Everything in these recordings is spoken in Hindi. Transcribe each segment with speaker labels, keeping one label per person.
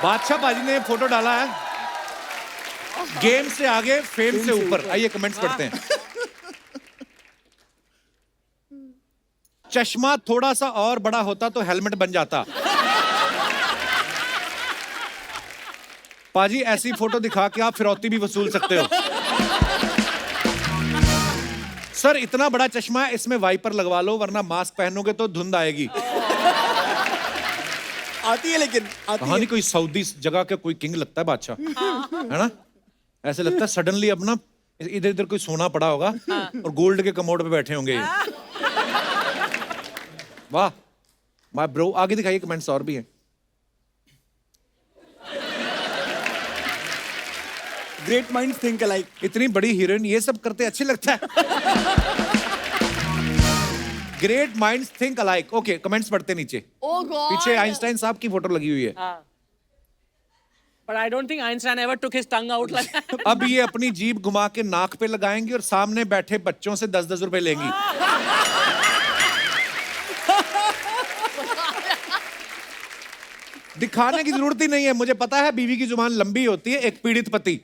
Speaker 1: बादशाह पाजी ने फोटो डाला है, गेम से आगे फेम से ऊपर। आइए कमेंट्स पढ़ते हैं। चश्मा थोड़ा सा और बड़ा होता तो हेलमेट बन जाता। पाजी ऐसी फोटो दिखा के आप फिरौती भी वसूल सकते हो। सर इतना बड़ा चश्मा है, इसमें वाइपर लगवा लो वरना मास्क पहनोगे तो धुंध आएगी।
Speaker 2: आती है लेकिन
Speaker 1: कहानी कोई सऊदी जगह का कोई किंग लगता है बादशाह, है ना? ऐसे लगता है सडनली अपना इधर इधर कोई सोना पड़ा होगा और गोल्ड के कमोड पे बैठे होंगे। वाह माय ब्रो। आगे दिखाइए, कमेंट्स और भी हैं।
Speaker 2: Great minds think alike.
Speaker 1: इतनी बड़ी हीरोइन ये सब करते अच्छे लगता है। Great minds think alike. Okay comments पढ़ते नीचे।
Speaker 3: Oh God.
Speaker 1: पीछे आइंस्टाइन साहब की फोटो लगी हुई है।
Speaker 4: But I don't think Einstein ever took his tongue out like that.
Speaker 1: अब ये अपनी जीभ घुमा के नाक पे लगाएंगी और सामने बैठे बच्चों से 10-10 रुपए लेंगी। दिखाने की जरूरत ही नहीं है, मुझे पता है बीवी की जुबान लंबी होती है, एक पीड़ित पति।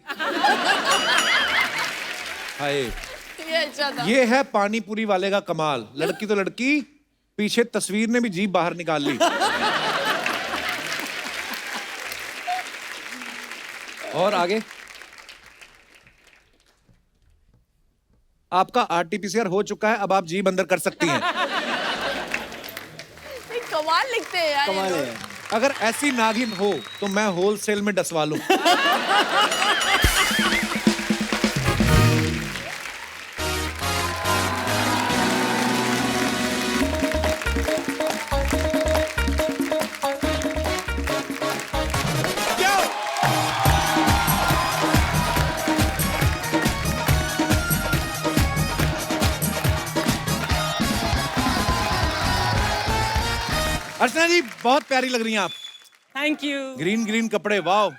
Speaker 1: हाय
Speaker 3: ये अच्छा था।
Speaker 1: ये है पानी पूरी वाले का कमाल। लड़की तो लड़की, पीछे तस्वीर ने भी जीभ बाहर निकाल ली। और आगे आपका आरटीपीसीआर हो चुका है, अब आप जीभ अंदर कर सकती हैं।
Speaker 3: कमाल लिखते हैं यार।
Speaker 2: कमाल है।
Speaker 1: अगर ऐसी नागिन हो तो मैं होलसेल में डसवा लूं। अर्चना जी बहुत प्यारी लग रही हैं आप।
Speaker 4: Thank you.
Speaker 1: ग्रीन ग्रीन कपड़े, वाव।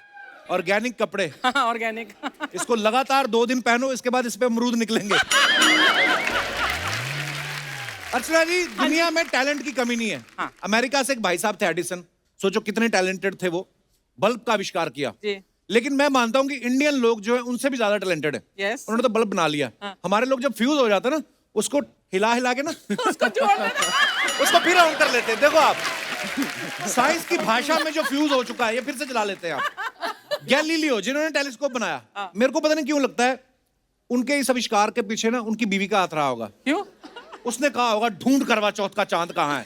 Speaker 1: ऑर्गेनिक कपड़े।
Speaker 4: Organic.
Speaker 1: इसको लगातार 2 दिन पहनो, इसके बाद इस पे अमरूद निकलेंगे। अर्चना जी दुनिया में टैलेंट की कमी नहीं है।
Speaker 4: हाँ।
Speaker 1: अमेरिका से एक भाई साहब थे एडिसन, सोचो कितने टैलेंटेड थे वो, बल्ब का आविष्कार किया।
Speaker 4: जी।
Speaker 1: लेकिन मैं मानता हूं कि इंडियन लोग जो है उनसे भी ज्यादा टैलेंटेड है।
Speaker 4: Yes.
Speaker 1: उन्होंने तो बल्ब बना लिया।
Speaker 4: हाँ।
Speaker 1: हमारे लोग जब फ्यूज हो जाता है ना, उसको हिला हिला के ना
Speaker 4: उसको जोड़ देना।
Speaker 1: उसको फिर ऑन कर लेते हैं। देखो आप, साइंस की भाषा में जो फ्यूज हो चुका है ये फिर से चला लेते हैं आप। गैलीलियो जिन्होंने टेलीस्कोप बनाया, मेरे को पता नहीं क्यों लगता है उनके इस आविष्कार के पीछे ना उनकी बीवी का हाथ रहा होगा।
Speaker 4: क्यों?
Speaker 1: उसने कहा होगा ढूंढ करवा चौथ का चांद कहाँ है।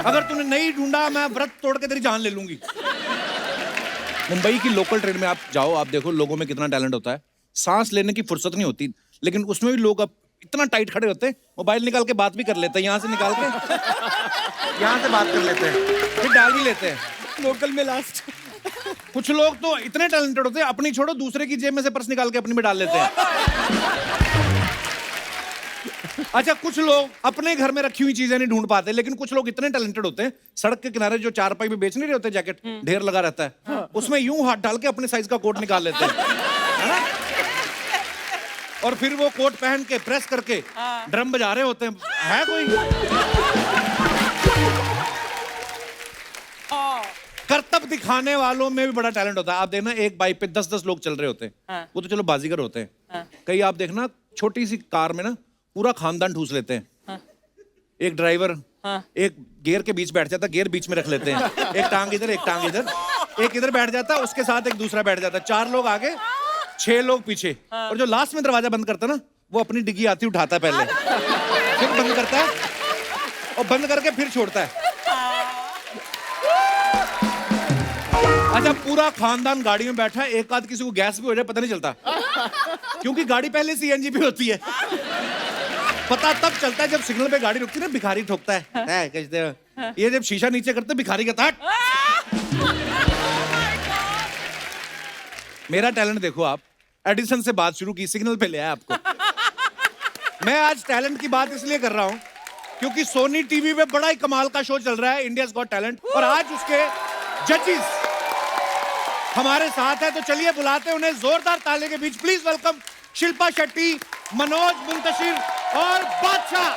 Speaker 1: अगर तूने नहीं ढूंढा मैं व्रत तोड़ के तेरी जान ले लूंगी। मुंबई की लोकल ट्रेन में आप जाओ, आप देखो लोगों में कितना टैलेंट होता है। सांस लेने की फुर्सत नहीं होती, लेकिन उसमें भी लोग अब इतना टाइट खड़े होते हैं, मोबाइल निकाल के बात भी कर लेते हैं, यहाँ से निकाल के यहाँ से बात कर लेते हैं, फिर डाल भी लेते हैं
Speaker 2: लोकल में लास्ट।
Speaker 1: कुछ लोग तो इतने टैलेंटेड होते हैं, अपनी छोड़ो दूसरे की जेब में से पर्स निकाल के अपनी में डाल लेते हैं। अच्छा कुछ लोग अपने घर में रखी हुई चीजें नहीं ढूंढ पाते, लेकिन कुछ लोग इतने टैलेंटेड होते हैं, सड़क के किनारे जो चारपाई पे बेच नहीं रहे होते जैकेट, ढेर लगा रहता है, उसमें यूं हाथ डाल के अपने साइज का कोट निकाल लेते हैं, है ना? और फिर वो कोट पहन के प्रेस करके ड्रम बजा रहे होते हैं। है कोई करतब दिखाने वालों में भी बड़ा टैलेंट होता है। आप देखना एक बाइक पे 10-10 लोग चल रहे होते हैं, वो तो चलो बाजीगर होते हैं। कई आप देखना छोटी सी कार में ना पूरा खानदान ठूस लेते हैं। एक ड्राइवर एक गियर के बीच बैठ जाता, गियर बीच में रख लेते हैं, एक टांग इधर एक टांग इधर, एक इधर बैठ जाता, उसके साथ एक दूसरा बैठ जाता, 4 लोग आगे 6 लोग पीछे, और जो लास्ट में दरवाजा बंद करता ना वो अपनी डिग्गी आती उठाता है पहले, फिर बंद करता है और बंद करके फिर छोड़ता है। अच्छा पूरा खानदान गाड़ी में बैठा है, एक आध किसी को गैस भी हो जाए पता नहीं चलता, क्योंकि गाड़ी पहले सीएनजी पे होती है। पता तब चलता है जब सिग्नल पे गाड़ी रुकती है ना, भिखारी ठोकता है कहते हैं, ये जब शीशा नीचे करते भिखारी कहता है। मेरा टैलेंट देखो आप, एडिसन से बात शुरू की, सिग्नल पे ले आया आपको। मैं आज टैलेंट की बात इसलिए कर रहा हूं क्योंकि सोनी टीवी पे बड़ा ही कमाल का शो चल रहा है, इंडियाज गॉट टैलेंट, और आज उसके जजेस हमारे साथ है, तो चलिए बुलाते हैं उन्हें जोरदार ताले के बीच। प्लीज वेलकम शिल्पा शेट्टी, मनोज मुंतशिर और बादशाह।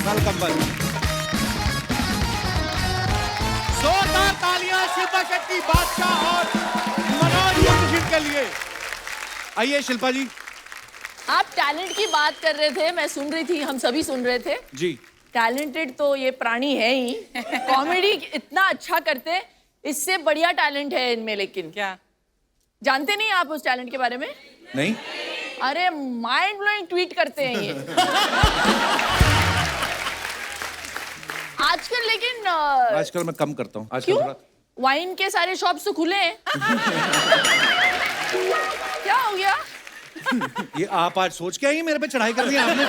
Speaker 1: वेलकम भाई। जोरदार तालियां शिल्पा शेट्टी, बादशाह और मनोज मुंशी के लिए। आइए शिल्पा जी।
Speaker 3: आप टैलेंट की बात कर रहे थे, मैं सुन रही थी, हम सभी सुन रहे थे।
Speaker 1: जी।
Speaker 3: टैलेंटेड तो ये प्राणी है ही, कॉमेडी इतना अच्छा करते, इससे बढ़िया टैलेंट है इनमें। लेकिन
Speaker 4: क्या
Speaker 3: जानते नहीं आप उस टैलेंट के बारे में?
Speaker 1: नहीं।
Speaker 3: अरे माइंड ब्लोइंग ट्वीट करते हैं ये। आजकल लेकिन
Speaker 1: आजकल मैं कम करता हूँ आजकल
Speaker 3: क्यों?
Speaker 1: थोड़ा।
Speaker 3: वाइन के सारे शॉप्स तो खुले हैं। क्या हो गया?
Speaker 1: ये आप आज सोच के आई हैं मेरे पे चढ़ाई करनी है आपने।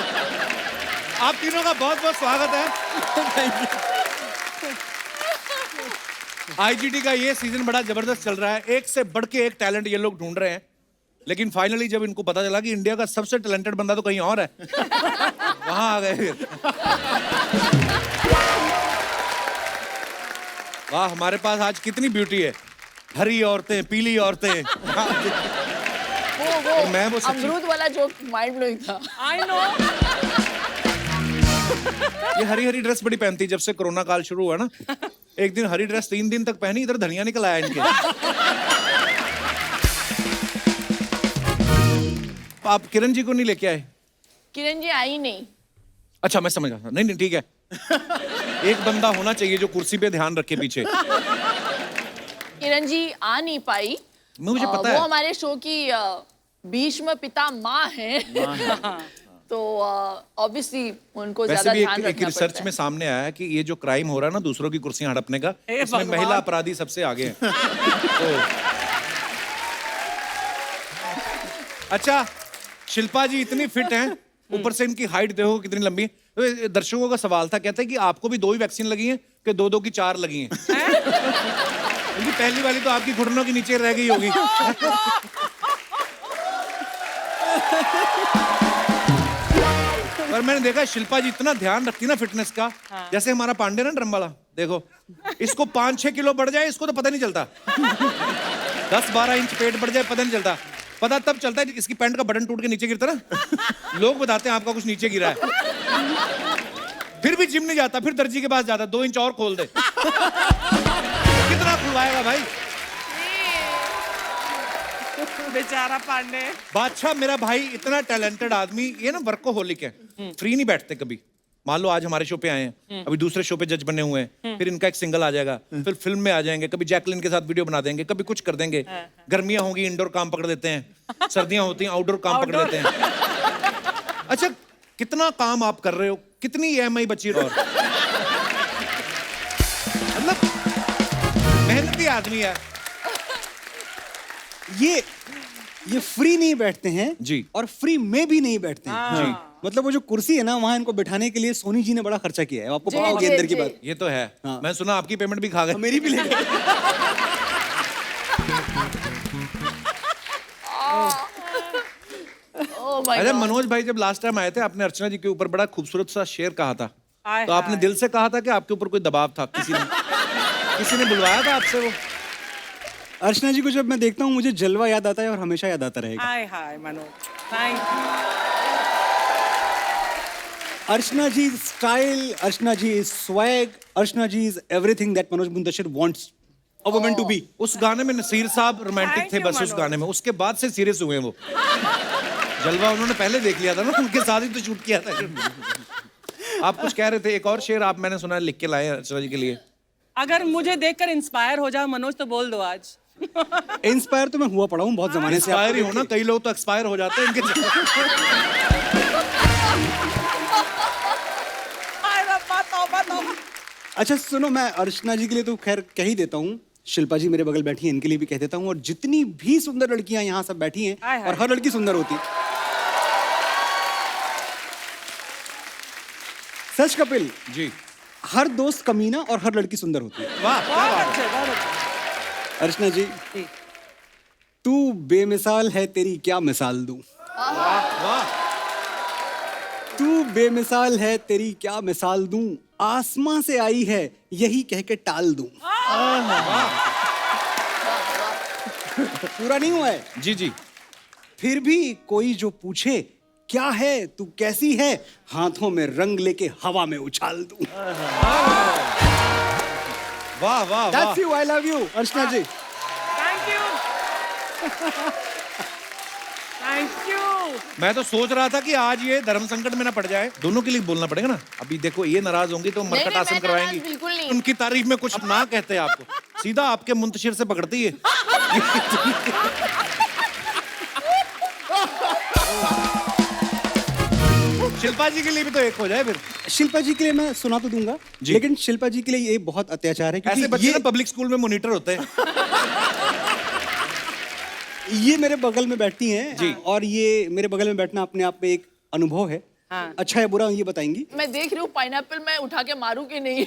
Speaker 1: आप तीनों का बहुत बहुत स्वागत है। आईजीटी का ये सीजन बड़ा जबरदस्त चल रहा है, एक से बढ़ के एक टैलेंट ये लोग ढूंढ रहे हैं। लेकिन फाइनली जब इनको पता चला कि इंडिया का सबसे टैलेंटेड बंदा तो कहीं और है, वहां आ गए फिर। वाह, हमारे पास आज कितनी ब्यूटी है, हरी औरतें, पीली औरतें।
Speaker 3: वो
Speaker 1: मैं वो सच्ची-
Speaker 3: अमरूद वाला जोक माइंड ब्लोइंग था।
Speaker 4: I know.
Speaker 1: ये हरी हरी ड्रेस बड़ी पहनती है, जब से कोरोना काल शुरू हुआ ना। एक दिन हरी ड्रेस 3 दिन तक पहनी, इधर धनिया निकल आया इनके। आप किरण जी को नहीं लेके आए?
Speaker 3: किरण जी आई नहीं।
Speaker 1: अच्छा, मैं समझ गया। नहीं नहीं ठीक है। एक बंदा होना चाहिए जो कुर्सी पे ध्यान रखे पीछे।
Speaker 3: किरण जी आ नहीं पाई।
Speaker 1: मुझे पता
Speaker 3: वो
Speaker 1: है।
Speaker 3: हमारे शो की भीष्म पिता माँ हैं। तो ऑब्वियसली उनको
Speaker 1: वैसे
Speaker 3: ज्यादा
Speaker 1: भी
Speaker 3: ध्यान
Speaker 1: एक
Speaker 3: रखना
Speaker 1: रिसर्च
Speaker 3: पड़ता
Speaker 1: में सामने आया है कि ये जो क्राइम हो रहा है ना दूसरों की कुर्सियां हड़पने का,
Speaker 4: हे
Speaker 1: इसमें
Speaker 4: भगवान।
Speaker 1: महिला अपराधी सबसे आगे हैं। तो अच्छा, शिल्पा जी इतनी फिट हैं, ऊपर से इनकी हाइट देखो कितनी लंबी है। तो दर्शकों का सवाल था, कहते हैं कि आपको भी 2 ही वैक्सीन लगी हैं कि 2-2 की 4 लगी हैं? क्योंकि पहली वाली तो आपकी घुटनों के नीचे रह गई होगी। पर मैंने देखा शिल्पा जी इतना ध्यान रखती ना फिटनेस का। जैसे हमारा पांडे ना ड्रम वाला, देखो इसको 5-6 किलो बढ़ जाए इसको तो पता नहीं चलता। 10-12 इंच पेट बढ़ जाए पता नहीं चलता। पता तब चलता है इसकी पैंट का बटन टूट के नीचे गिरता ना, लोग बताते हैं आपका कुछ नीचे गिरा है। फिर भी जिम नहीं जाता, फिर दर्जी के पास जाता, 2 इंच और खोल दे। कितना खुलवाएगा भाई।
Speaker 4: बेचारा पांडे।
Speaker 1: बादशाह मेरा भाई इतना टैलेंटेड आदमी, ये ना वर्कोहोलिक है, फ्री नहीं बैठते कभी। मान लो आज हमारे शो पे आए हैं, अभी दूसरे शो पे जज बने हुए हैं, फिर इनका एक सिंगल आ जाएगा, फिर फिल्म में आ जाएंगे, कभी जैकलिन के साथ वीडियो बना देंगे, कभी कुछ कर देंगे। गर्मियां होंगी इंडोर काम पकड़ देते हैं, सर्दियां होती हैं आउटडोर काम पकड़ देते हैं। अच्छा, कितना काम आप कर रहे हो, कितनी EMI बची और मतलब मेहनती आदमी है।
Speaker 2: ये फ्री नहीं बैठते हैं
Speaker 1: जी।
Speaker 2: और फ्री में भी नहीं बैठते हैं जी। मतलब वो जो कुर्सी है ना, वहां इनको बिठाने के लिए सोनी जी ने बड़ा खर्चा किया है, आपको
Speaker 3: जी,
Speaker 2: पता होगी
Speaker 3: जी,
Speaker 2: अंदर की
Speaker 3: जी।
Speaker 2: बात।
Speaker 1: ये तो है।
Speaker 2: हाँ।
Speaker 1: मैं सुना आपकी पेमेंट भी खा गए।
Speaker 2: मेरी भी ले गए।
Speaker 3: Oh my
Speaker 1: अरे
Speaker 3: God.
Speaker 1: मनोज भाई जब लास्ट टाइम आए थे, आपने अर्चना जी के ऊपर बड़ा खूबसूरत सा शेर कहा था।
Speaker 4: हाय
Speaker 1: तो आपने
Speaker 4: हाय।
Speaker 1: दिल से कहा था कि आपके ऊपर कोई दबाव था? किसी ने बुलवाया था आपसे वो?
Speaker 2: अर्चना जी को जब मैं देखता हूँ मुझे जलवा याद आता है और हमेशा याद आता रहेगा।
Speaker 4: Hi hi Manoj, thank you.
Speaker 2: Archana ji style, Archana ji swag, Archana ji is everything that Manoj Muntashir wants a woman to be.
Speaker 1: उस गाने में नसीर साहब रोमांटिक
Speaker 4: Thank
Speaker 1: थे
Speaker 4: you,
Speaker 1: बस उस
Speaker 4: मनोज।
Speaker 1: गाने में, उसके बाद से सीरियस हुए हैं वो। जलवा उन्होंने पहले देख लिया था ना, उनके साथ ही तो शूट किया था। आप कुछ कह रहे थे, एक और शेर आप मैंने सुना लिख के लाए हैं अर्चना जी के लिए।
Speaker 4: अगर मुझे देखकर इंस्पायर हो जाओ मनोज तो बोल दो आज।
Speaker 2: इंस्पायर तो मैं हुआ पड़ा हूँ बहुत जमाने से।
Speaker 1: एक्सपायर ही हो ना, कई लोग तो एक्सपायर हो जाते हैं इनके।
Speaker 4: हाय रब्बा, तौबा तौबा।
Speaker 2: अच्छा सुनो, मैं अर्चना जी के लिए तो खैर कह ही देता हूँ, शिल्पा जी मेरे बगल बैठी है इनके लिए भी कह देता हूँ, और जितनी भी सुंदर लड़कियां यहाँ सब बैठी हैं,
Speaker 4: हाय हाय।
Speaker 2: और हर लड़की सुंदर होती है। सच कपिल,
Speaker 1: जी
Speaker 2: हर दोस्त कमीना और हर लड़की सुंदर होती है।
Speaker 1: वाह क्या
Speaker 4: बहुत
Speaker 1: बात है।
Speaker 4: अच्छे, बहुत अच्छे।
Speaker 2: अर्चना जी, तू बेमिसाल है, तेरी क्या मिसाल दूं।
Speaker 1: वाह
Speaker 2: तू बेमिसाल है, तेरी क्या मिसाल दूं, आसमां से आई है यही कह के टाल दूं। पूरा नहीं हुआ है।
Speaker 1: जी जी।
Speaker 2: फिर भी कोई जो पूछे क्या है तू कैसी है, हाथों में रंग लेके हवा में उछाल दूं।
Speaker 1: वाह वाह वाह।
Speaker 2: That's you, I love you, Archana ji.
Speaker 4: Thank you. Thank you.
Speaker 1: मैं तो सोच रहा था कि आज ये धर्म संकट में ना पड़ जाए। दोनों के लिए बोलना पड़ेगा ना। अभी देखो ये नाराज होंगी तो मरकट
Speaker 3: नहीं,
Speaker 1: आसन
Speaker 3: मैं
Speaker 1: करवाएंगी।
Speaker 3: नाराज बिल्कुल नहीं।
Speaker 1: उनकी तारीफ में कुछ ना कहते आपको, सीधा आपके मुंतशिर से पकड़ती है। शिल्पा जी के लिए भी तो एक हो जाए फिर।
Speaker 2: शिल्पा जी के लिए मैं सुना तो दूंगा,
Speaker 1: जी।
Speaker 2: लेकिन शिल्पा जी के लिए ये बहुत अत्याचार है
Speaker 1: ऐसे
Speaker 2: क्योंकि
Speaker 1: बच्चे ना पब्लिक स्कूल में मॉनिटर होते हैं।
Speaker 2: ये मेरे बगल में बैठती हैं
Speaker 1: जी।
Speaker 2: और ये मेरे बगल में बैठना अपने आप में एक अनुभव है।
Speaker 4: हाँ।
Speaker 2: अच्छा या बुरा ये बताएंगी।
Speaker 3: मैं देख रही हूँ पाइनएप्पल मैं उठा के मारूं कि नहीं।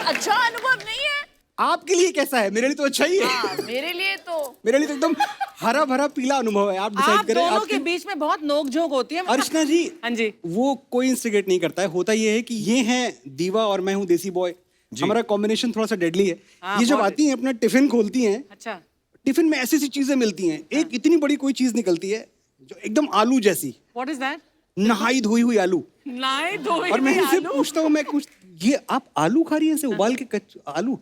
Speaker 3: अच्छा अनुभव नहीं है।
Speaker 2: आपके लिए कैसा है? मेरे लिए तो अच्छा ही है।
Speaker 3: हाँ, मेरे लिए तो
Speaker 2: मेरे लिए तो एकदम हरा भरा पीला अनुभव है। आप डिसाइड
Speaker 4: आप
Speaker 2: करें।
Speaker 4: दोनों के बीच में बहुत नोक-झोंक होती है।
Speaker 2: अर्चना जी,
Speaker 4: हाँ जी।
Speaker 2: वो कोई इंस्टिगेट नहीं करता है। होता ये है कि ये हैं दीवा और मैं हूँ देसी बॉय। हमारा कॉम्बिनेशन थोड़ा सा डेडली है।
Speaker 4: हाँ,
Speaker 2: ये जब
Speaker 4: बहुत
Speaker 2: आती हैं अपना टिफिन खोलती हैं,
Speaker 4: अच्छा।
Speaker 2: टिफिन में ऐसी ऐसी चीजें मिलती हैं। एक इतनी बड़ी कोई चीज निकलती है जो एकदम आलू जैसी,
Speaker 4: What is that?
Speaker 2: नहाई धोई हुई आलू।
Speaker 4: नहीं धोई
Speaker 2: और मैं
Speaker 4: हुई
Speaker 2: इनसे
Speaker 4: आलू।
Speaker 2: पूछता हूँ, ये आप आलू खा रही हैं? ऐसे उबाल के आलू?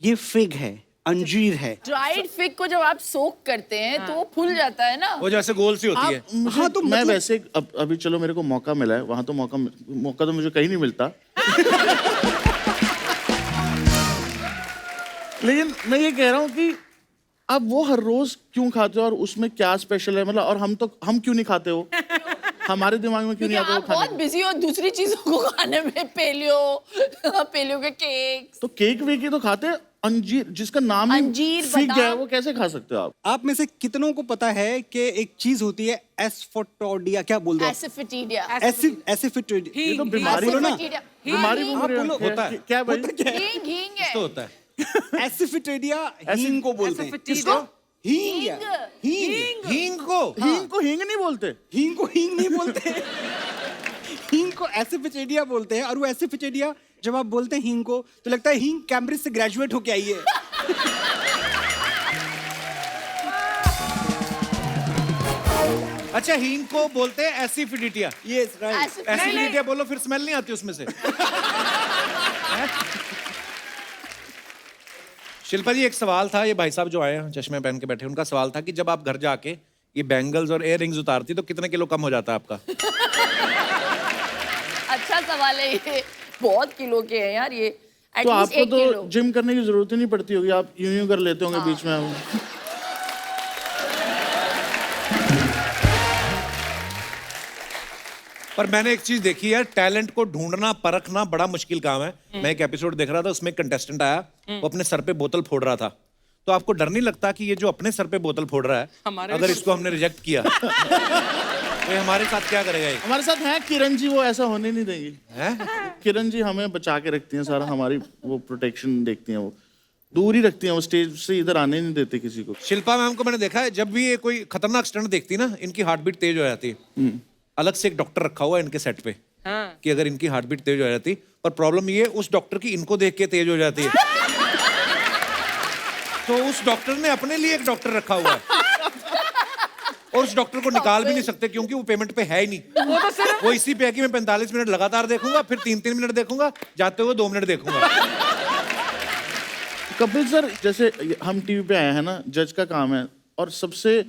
Speaker 2: ये फिग है, अंजीर है।
Speaker 3: ड्राइड फिग को जब आप सोक करते हैं तो वो फूल जाता है ना।
Speaker 1: वो जैसे गोल सी होती है।
Speaker 2: हाँ तो
Speaker 5: मैं
Speaker 2: मतलब
Speaker 5: वैसे अभी चलो मेरे को मौका मिला है, वहां तो मौका तो मुझे कहीं नहीं मिलता। लेकिन मैं ये कह रहा हूँ कि आप वो हर रोज क्यों खाते हो और उसमें क्या स्पेशल है, मतलब, और हम क्यों नहीं खाते हो? हमारे दिमाग में क्यों
Speaker 3: क्योंकि
Speaker 5: नहीं आता वो
Speaker 3: आप बहुत
Speaker 5: खाने
Speaker 3: बिजी हो दूसरी चीजों को खाने में। पेलियो के केक।
Speaker 5: तो केक वेक ही तो खाते हैं। अंजीर जिसका नाम ही
Speaker 3: अंजीर,
Speaker 5: फिग है,
Speaker 3: बादाम।
Speaker 5: वो कैसे खा सकते हो आप?
Speaker 2: आप में से कितनों को पता है कि एक चीज होती है एस्फोटोडिया, क्या बोल दो आप?
Speaker 3: एसिफिटीडिया।
Speaker 2: एसिफिटोडिया।
Speaker 5: ये तो
Speaker 4: हींग,
Speaker 5: बीमारी
Speaker 2: बोलो ना।
Speaker 3: एसिफिटीडिया।
Speaker 5: बीमारी
Speaker 3: हींग,
Speaker 5: बोल रहे हो।
Speaker 2: बोलो,
Speaker 1: होता है।
Speaker 5: क्या भाई?
Speaker 3: हींग हींग है।
Speaker 1: तो होता है।
Speaker 2: एसिफिटोडिया हींग को बोलते हैं।
Speaker 4: किसको?
Speaker 2: हींग या- हींग
Speaker 1: हींग को
Speaker 5: हींग को हींग नहीं बोलते।
Speaker 2: हींग को हींग नहीं बोलते। हींग को एसिफिचेडिया बोलते हैं। और वो एसिफिचेडिया जब आप बोलते हैं हींग को तो लगता है हींग कैम्ब्रिज से ग्रेजुएट होके आई है।
Speaker 1: अच्छा हींग को बोलते हैं एसिडिटिया।
Speaker 2: Yes right.
Speaker 1: एसिडिटिया बोलो फिर स्मेल नहीं आती उसमें से। शिल्पा जी एक सवाल था, ये भाई साहब जो आए हैं चश्मे पहन के बैठे, उनका सवाल था कि जब आप घर जाके ये बैंगल्स और इयर रिंग्स उतारती तो कितने किलो कम हो जाता है आपका?
Speaker 3: अच्छा सवाल है ये। बहुत किलो के हैं यार ये।
Speaker 5: तो
Speaker 3: एटलीस्ट
Speaker 5: आपको
Speaker 3: 1
Speaker 5: तो
Speaker 3: किलो।
Speaker 5: जिम करने की जरूरत ही नहीं पड़ती होगी, आप यूं कर लेते होंगे बीच में।
Speaker 1: पर मैंने एक चीज देखी है, टैलेंट को ढूंढना परखना बड़ा मुश्किल काम है। मैं एक एपिसोड देख रहा था, उसमें एक कंटेस्टेंट आया, वो अपने सर पे बोतल फोड़ रहा था। तो आपको डर नहीं लगता कि ये जो अपने सर पे बोतल फोड़ रहा है, अगर इसको हमने रिजेक्ट किया तो ये हमारे साथ क्या करेगा ये?
Speaker 5: हमारे साथ है किरण जी, वो ऐसा होने नहीं देंगी।
Speaker 1: हैं?
Speaker 5: किरण जी हमें बचा के रखती हैं, सारा हमारी वो प्रोटेक्शन देखती हैं, वो दूर ही रखती हैं, वो स्टेज से इधर आने नहीं देते किसी को।
Speaker 1: शिल्पा मैम को मैंने देखा है, जब भी ये कोई खतरनाक स्टंट देखती है ना, इनकी हार्ट बीट तेज हो जाती है। अलग से एक डॉक्टर रखा हुआ है इनके सेट पे
Speaker 4: हाँ।
Speaker 1: कि अगर इनकी हार्ट बीट तेज हो जाती, पर प्रॉब्लम ये उस डॉक्टर की इनको देख के तेज हो जाती है। तो उस डॉक्टर ने अपने लिए एक डॉक्टर रखा हुआ है और उस डॉक्टर को निकाल भी नहीं सकते क्योंकि वो पेमेंट पे है ही नहीं। वो इसी पे है कि मैं 45 मिनट लगातार देखूंगा, फिर 3-3 मिनट देखूंगा, जाते हुए 2 मिनट देखूंगा।
Speaker 5: कपिल सर, जैसे हम टीवी पे आए हैं ना, जज का काम है और सबसे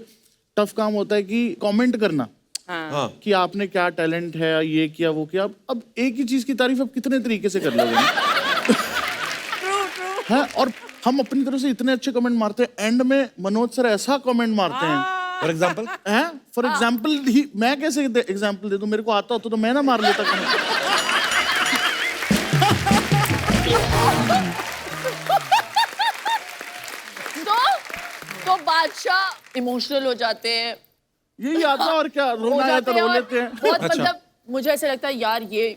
Speaker 5: टफ काम होता है कि कमेंट करना।
Speaker 1: हाँ।
Speaker 5: कि आपने क्या टैलेंट है, ये किया वो किया। अब एक ही चीज की तारीफ आप कितने तरीके से कर लोगे? हाँ, और हम अपनी तरफ से इतने अच्छे कमेंट मारते हैं, एंड में मनोज सर ऐसा कमेंट मारते हैं।
Speaker 1: फॉर एग्जाम्पल
Speaker 5: हैं? फॉर एग्जाम्पल ही मैं कैसे एग्जाम्पल दे दूं? मेरे को आता होता तो मैं ना मार लेता कमेंट।
Speaker 3: तो बादशाह इमोशनल हो जाते हैं।
Speaker 5: यही आता और क्या,
Speaker 3: हो
Speaker 5: रोना आया तो
Speaker 3: जाते हैं
Speaker 5: रो
Speaker 3: और
Speaker 5: लेते हैं।
Speaker 3: बहुत
Speaker 1: अच्छा।
Speaker 3: मतलब मुझे ऐसा लगता है यार ये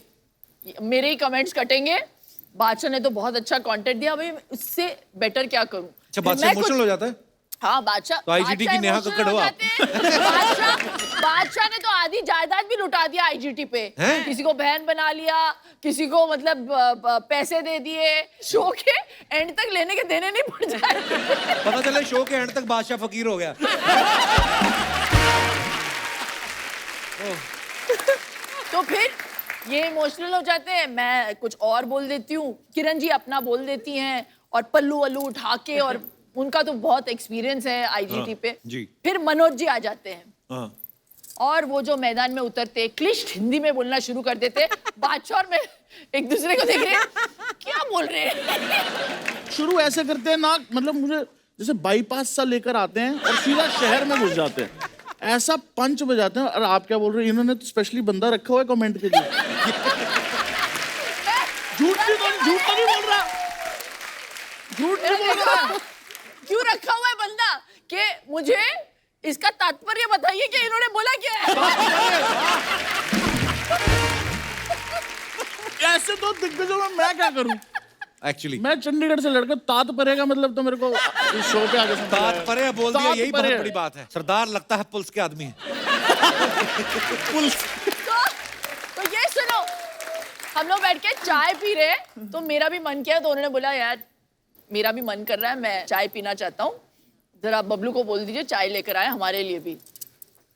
Speaker 3: मेरे ही कमेंट्स कटेंगे। बादशाह ने तो बहुत अच्छा कंटेंट दिया, भाई इससे बेटर क्या करूं?
Speaker 1: अच्छा बादशाह
Speaker 3: मैं कुछ-
Speaker 1: इमोशनल हो जाता है।
Speaker 3: हाँ बादशाह
Speaker 1: तो IGT की नेहा
Speaker 3: emotional
Speaker 1: कक्कड़ हो
Speaker 3: हो
Speaker 1: आप।
Speaker 3: जाते हैं। बादशाह ने तो आधी जायदाद भी लुटा दिया IGT पे।
Speaker 1: हैं?
Speaker 3: किसी को बहन बना लिया, किसी को मतलब पैसे दे दिए। शो के एंड तक लेने के देने नहीं पड़ जाए।
Speaker 1: पता चले शो के एंड तक बादशाह फकीर हो गया।
Speaker 3: तो फिर ये इमोशनल हो जाते हैं, मैं कुछ और बोल देती हूँ, किरण जी अपना बोल देती हैं और पल्लू वल्लू उठा के, और उनका तो बहुत एक्सपीरियंस है आईजीटी पे।
Speaker 1: जी।
Speaker 3: फिर मनोज जी आ जाते हैं
Speaker 1: हाँ।
Speaker 3: और वो जो मैदान में उतरते क्लिष्ट हिंदी में बोलना शुरू कर देते। बादशाह और मैं एक दूसरे को देख रहे हैं, क्या बोल रहे हैं।
Speaker 5: शुरू ऐसे करते हैं ना, मतलब मुझे जैसे बाईपास सा लेकर आते हैं और सीधा शहर में घुस जाते हैं, ऐसा पंच बजाते हैं। और आप क्या बोल रहे हैं, इन्होंने तो स्पेशली बंदा रखा हुआ है कमेंट के लिए। झूठ तो नहीं बोल रहा, झूठ नहीं बोल रहा।
Speaker 3: क्यों रखा हुआ है बंदा कि मुझे इसका तात्पर्य बताइए कि इन्होंने बोला क्या है।
Speaker 5: ऐसे तो दिग्गजों में मैं क्या करूं।
Speaker 1: एक्चुअली
Speaker 5: मैं चंडीगढ़ से लड़कर तात परेगा, मतलब तो मेरे को इस शो पे आगे समझ आया।
Speaker 1: तात परे बोल दिया, यही बहुत
Speaker 5: तात्पर्य।
Speaker 1: बड़ी बात है। सरदार लगता है पुलिस के आदमी है।
Speaker 3: तो ये सुनो, हम लोग बैठ के चाय पी रहे हैं, तो मेरा भी मन किया, तो उन्होंने बोला यार मेरा भी मन कर रहा है, मैं चाय पीना चाहता हूँ, जरा बबलू को बोल दीजिए चाय लेकर आए हमारे लिए भी।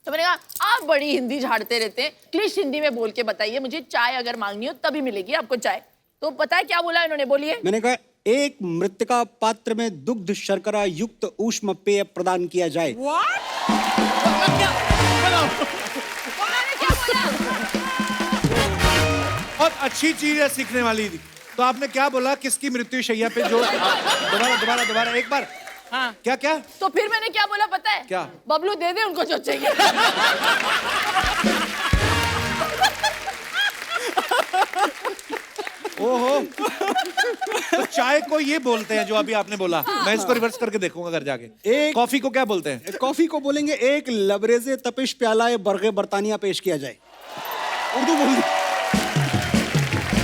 Speaker 3: तो मैंने कहा आप बड़ी हिंदी झाड़ते रहते हैं, क्लिष्ट हिंदी में बोल के बताइए, मुझे चाय अगर मांगनी हो तभी मिलेगी आपको चाय। तो पता है क्या बोला इन्होंने, बोलिए।
Speaker 2: मैंने कहा एक मृतिका पात्र में दुग्ध शर्करा युक्त ऊष्म पेय प्रदान किया जाए।
Speaker 1: बहुत अच्छी चीज है, सीखने वाली थी। तो आपने क्या बोला, किसकी मृत्यु शैया पे जो दोबारा एक बार।
Speaker 4: हाँ।
Speaker 1: क्या
Speaker 3: तो फिर मैंने क्या बोला पता है,
Speaker 1: क्या?
Speaker 3: बबलू दे दे उनको जो चाहिए।
Speaker 1: ओहो। तो चाय को ये बोलते हैं जो अभी आपने बोला। मैं इसको रिवर्स करके देखूंगा घर जाके। कॉफी को क्या बोलते हैं?
Speaker 2: कॉफी को बोलेंगे एक लबरेज़े तपिश प्याला बरगे बर्तानिया पेश किया जाए। उर्दू बोल।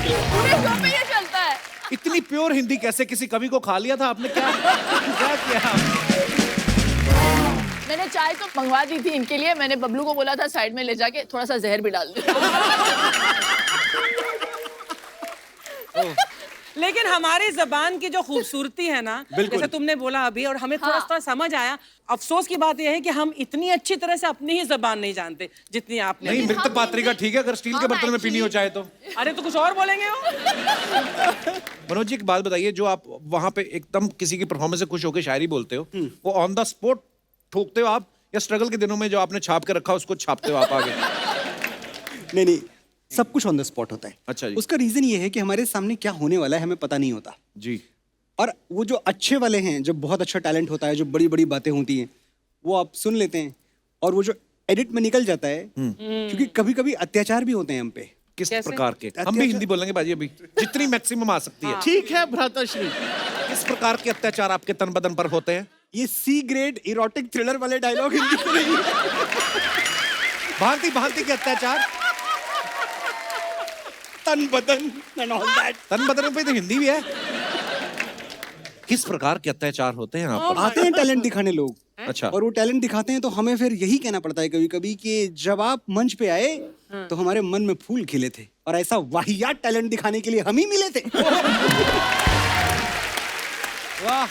Speaker 3: पूरे शो पे ये चलता है।
Speaker 1: इतनी प्योर हिंदी कैसे, किसी कवि को खा लिया था आपने? क्या किया?
Speaker 3: मैंने चाय तो मंगवा दी थी इनके लिए, मैंने बबलू को बोला था साइड में ले जाके थोड़ा सा जहर भी डाल दे।
Speaker 4: लेकिन हमारी जबान की जो खूबसूरती है ना, जैसे तुमने बोला अभी, और हमें थोड़ा सा समझ आया। अफसोस की बात यह है कि हम इतनी अच्छी तरह से अपनी ही जबान नहीं जानते जितनी आपने।
Speaker 1: नहीं, मृत पात्री का ठीक है, अगर स्टील के बर्तन में पीनी हो चाहे तो।
Speaker 4: अरे तो कुछ और बोलेंगे वो।
Speaker 1: मनोज जी एक बात बताइए, जो आप वहां पे एकदम किसी की परफॉर्मेंस से खुश होकर शायरी बोलते हो, वो ऑन द स्पॉट ठोकते हो आप, या स्ट्रगल के दिनों में जो आपने छाप के रखा उसको छापते हो आप आगे?
Speaker 2: नहीं, सब कुछ ऑन द स्पॉट होता है।
Speaker 1: अच्छा जी।
Speaker 2: उसका रीजन ये है कि हमारे सामने क्या होने वाला है हमें पता नहीं होता।
Speaker 1: जी।
Speaker 2: और वो जो अच्छे वाले हैं, जब बहुत अच्छा टैलेंट होता है, जो बड़ी बड़ी बातें होती हैं, वो आप सुन लेते हैं, और वो जो एडिट में निकल जाता है, क्योंकि कभी कभी अत्याचार भी होते हैं हम पे।
Speaker 1: किस प्रकार के? हम भी हिंदी बोलेंगे बाजी अभी, जितनी मैक्सिमम आ सकती है।
Speaker 5: ठीक है भ्राताश्री।
Speaker 1: किस प्रकार के अत्याचार आपके तन बदन पर होते हैं?
Speaker 2: ये सी ग्रेड इरोटिक थ्रिलर वाले डायलॉग हिंदी में नहीं है।
Speaker 1: भांति भांति के अत्याचार,
Speaker 2: तन बदन and all that।
Speaker 1: तन बदन पे तो हिंदी भी है। किस प्रकार के अत्याचार होते हैं आप पर?
Speaker 2: आते हैं टैलेंट दिखाने लोग,
Speaker 1: अच्छा।
Speaker 2: और वो टैलेंट दिखाते हैं तो हमें फिर यही कहना पड़ता है कभी कभी कि जब आप मंच पे आए तो हमारे मन में फूल खिले थे, और ऐसा वाहियात टैलेंट दिखाने के लिए हम ही मिले थे।
Speaker 1: वाह।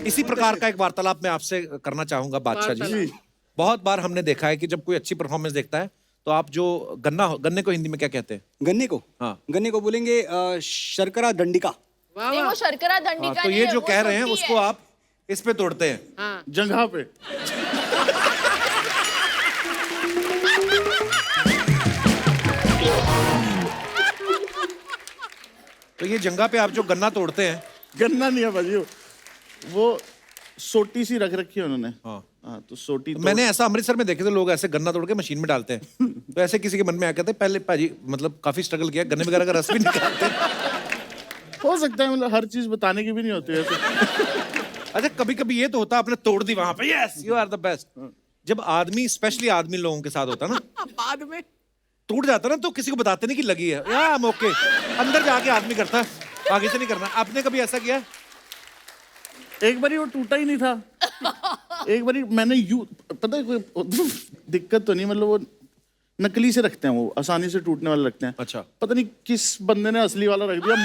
Speaker 1: इसी प्रकार का एक वार्तालाप मैं आपसे करना चाहूंगा बादशाह जी। बहुत बार हमने देखा है कि जब कोई अच्छी परफॉर्मेंस देखता है तो आप जो गन्ने को हिंदी में क्या कहते हैं?
Speaker 2: गन्ने को?
Speaker 1: हाँ।
Speaker 2: गन्ने को बोलेंगे शर्करा दंडिका।
Speaker 3: नहीं, वो शर्करा दंडी का
Speaker 1: तो
Speaker 3: नहीं
Speaker 1: ये
Speaker 3: है,
Speaker 1: जो
Speaker 3: वो
Speaker 1: कह रहे हैं
Speaker 3: छोटी
Speaker 1: उसको
Speaker 3: है।
Speaker 1: आप इस पे तोड़ते हैं।
Speaker 5: जगह पे।
Speaker 1: तो ये जंगा पे आप जो गन्ना तोड़ते हैं,
Speaker 5: गन्ना नहीं है भाजी, वो सोटी सी रख रखी है उन्होंने।
Speaker 1: हाँ।
Speaker 5: हाँ, तो सोटी
Speaker 1: मैंने ऐसा अमृतसर में देखे थे, लोग ऐसे गन्ना तोड़ के मशीन में डालते हैं। तो ऐसे किसी के मन में आया कहते पहले भाजी मतलब काफी स्ट्रगल किया, गन्ने वगैरह का रस भी निकालते हैं।
Speaker 5: हो सकता है, मतलब हर चीज बताने की भी नहीं होती ऐसे।
Speaker 1: अच्छा, कभी कभी ये तो होता है आपने तोड़ दी वहां पे, yes you are the best. जब आदमी, स्पेशली आदमी लोगों के साथ होता है ना,
Speaker 4: बाद में
Speaker 1: टूट जाता है ना, तो किसी को बताते नहीं कि लगी है, या मौके अंदर जाके आदमी करता है, आगे से नहीं करना। आपने कभी ऐसा किया?
Speaker 5: एक बारी वो टूटा ही नहीं था। एक बारी मैंने पता है कोई दिक्कत तो नहीं, मतलब वो नकली से रखते हैं, वो आसानी से टूटने वाले रखते हैं।
Speaker 1: अच्छा।
Speaker 5: पता नहीं किस बंदे ने असली वाला रख दिया।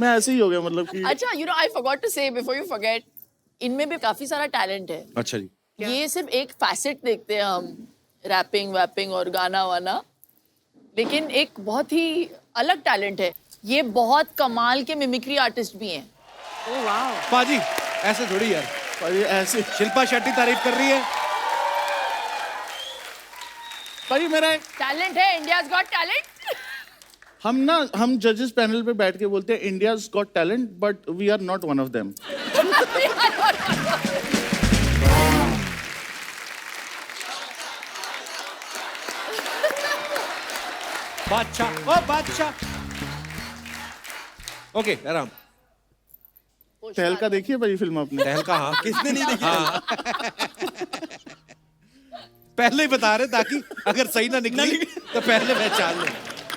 Speaker 5: मैं ऐसे ही हो गया मतलब कि
Speaker 3: अच्छा, you know, I forgot to say before you forget, इनमें भी काफी सारा टैलेंट है.
Speaker 1: अच्छा जी.
Speaker 3: ये सिर्फ एक फैसेट देखते हैं हम, रैपिंग वैपिंग और गाना वाना, लेकिन एक बहुत ही अलग टैलेंट है. ये बहुत कमाल के मिमिक्री आर्टिस्ट भी हैं.
Speaker 4: Oh wow.
Speaker 1: पाजी ऐसे थोड़ी यार.
Speaker 5: भाई ऐसे
Speaker 1: शिल्पा शेट्टी तारीफ कर रही है.
Speaker 5: भाई मेरा
Speaker 3: टैलेंट है, इंडियाज गॉट टैलेंट.
Speaker 5: हम जजेस पैनल पे बैठ के बोलते हैं India's got talent but we are not one of them.
Speaker 1: Badshah, ओ बादशाह. ओके आराम.
Speaker 5: तहलका देखिए भाई फिल्म आपने.
Speaker 1: तहलका हाँ.
Speaker 2: किसने नहीं देखी?
Speaker 1: पहले ही बता रहे ताकि अगर सही ना निकली तो पहले पहचान ले.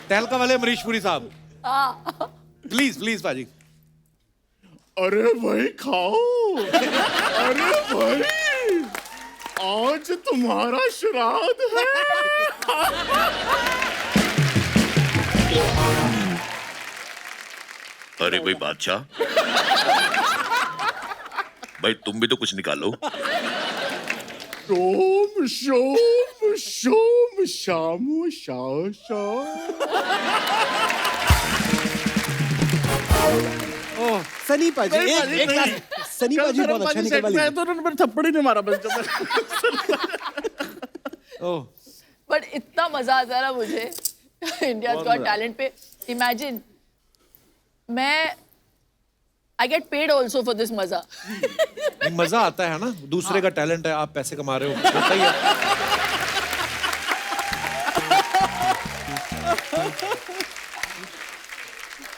Speaker 1: तहलका वाले अमरीश पुरी साहब. प्लीज प्लीज पाजी.
Speaker 5: अरे भाई खाओ. अरे भाई आज तुम्हारा श्राद्ध है.
Speaker 6: अरे भाई बादशाह, भाई तुम भी तो कुछ निकालो.
Speaker 5: शोम शोम शोम शाम शाम शाम.
Speaker 2: ओह सनी पाजी, सनी पाजी बहुत अच्छा निकलवा
Speaker 5: मैं
Speaker 2: लिया.
Speaker 5: तो उन्होंने मेरे थप्पड़ ही नहीं मारा बस.
Speaker 1: ओह
Speaker 3: बट इतना मजा आता है ना मुझे इंडियाज गॉट टैलेंट पे. इमेजिन मैं I get paid also for this मजा.
Speaker 1: मजा आता है ना. दूसरे का टैलेंट है, आप पैसे कमा रहे हो, होता ही है.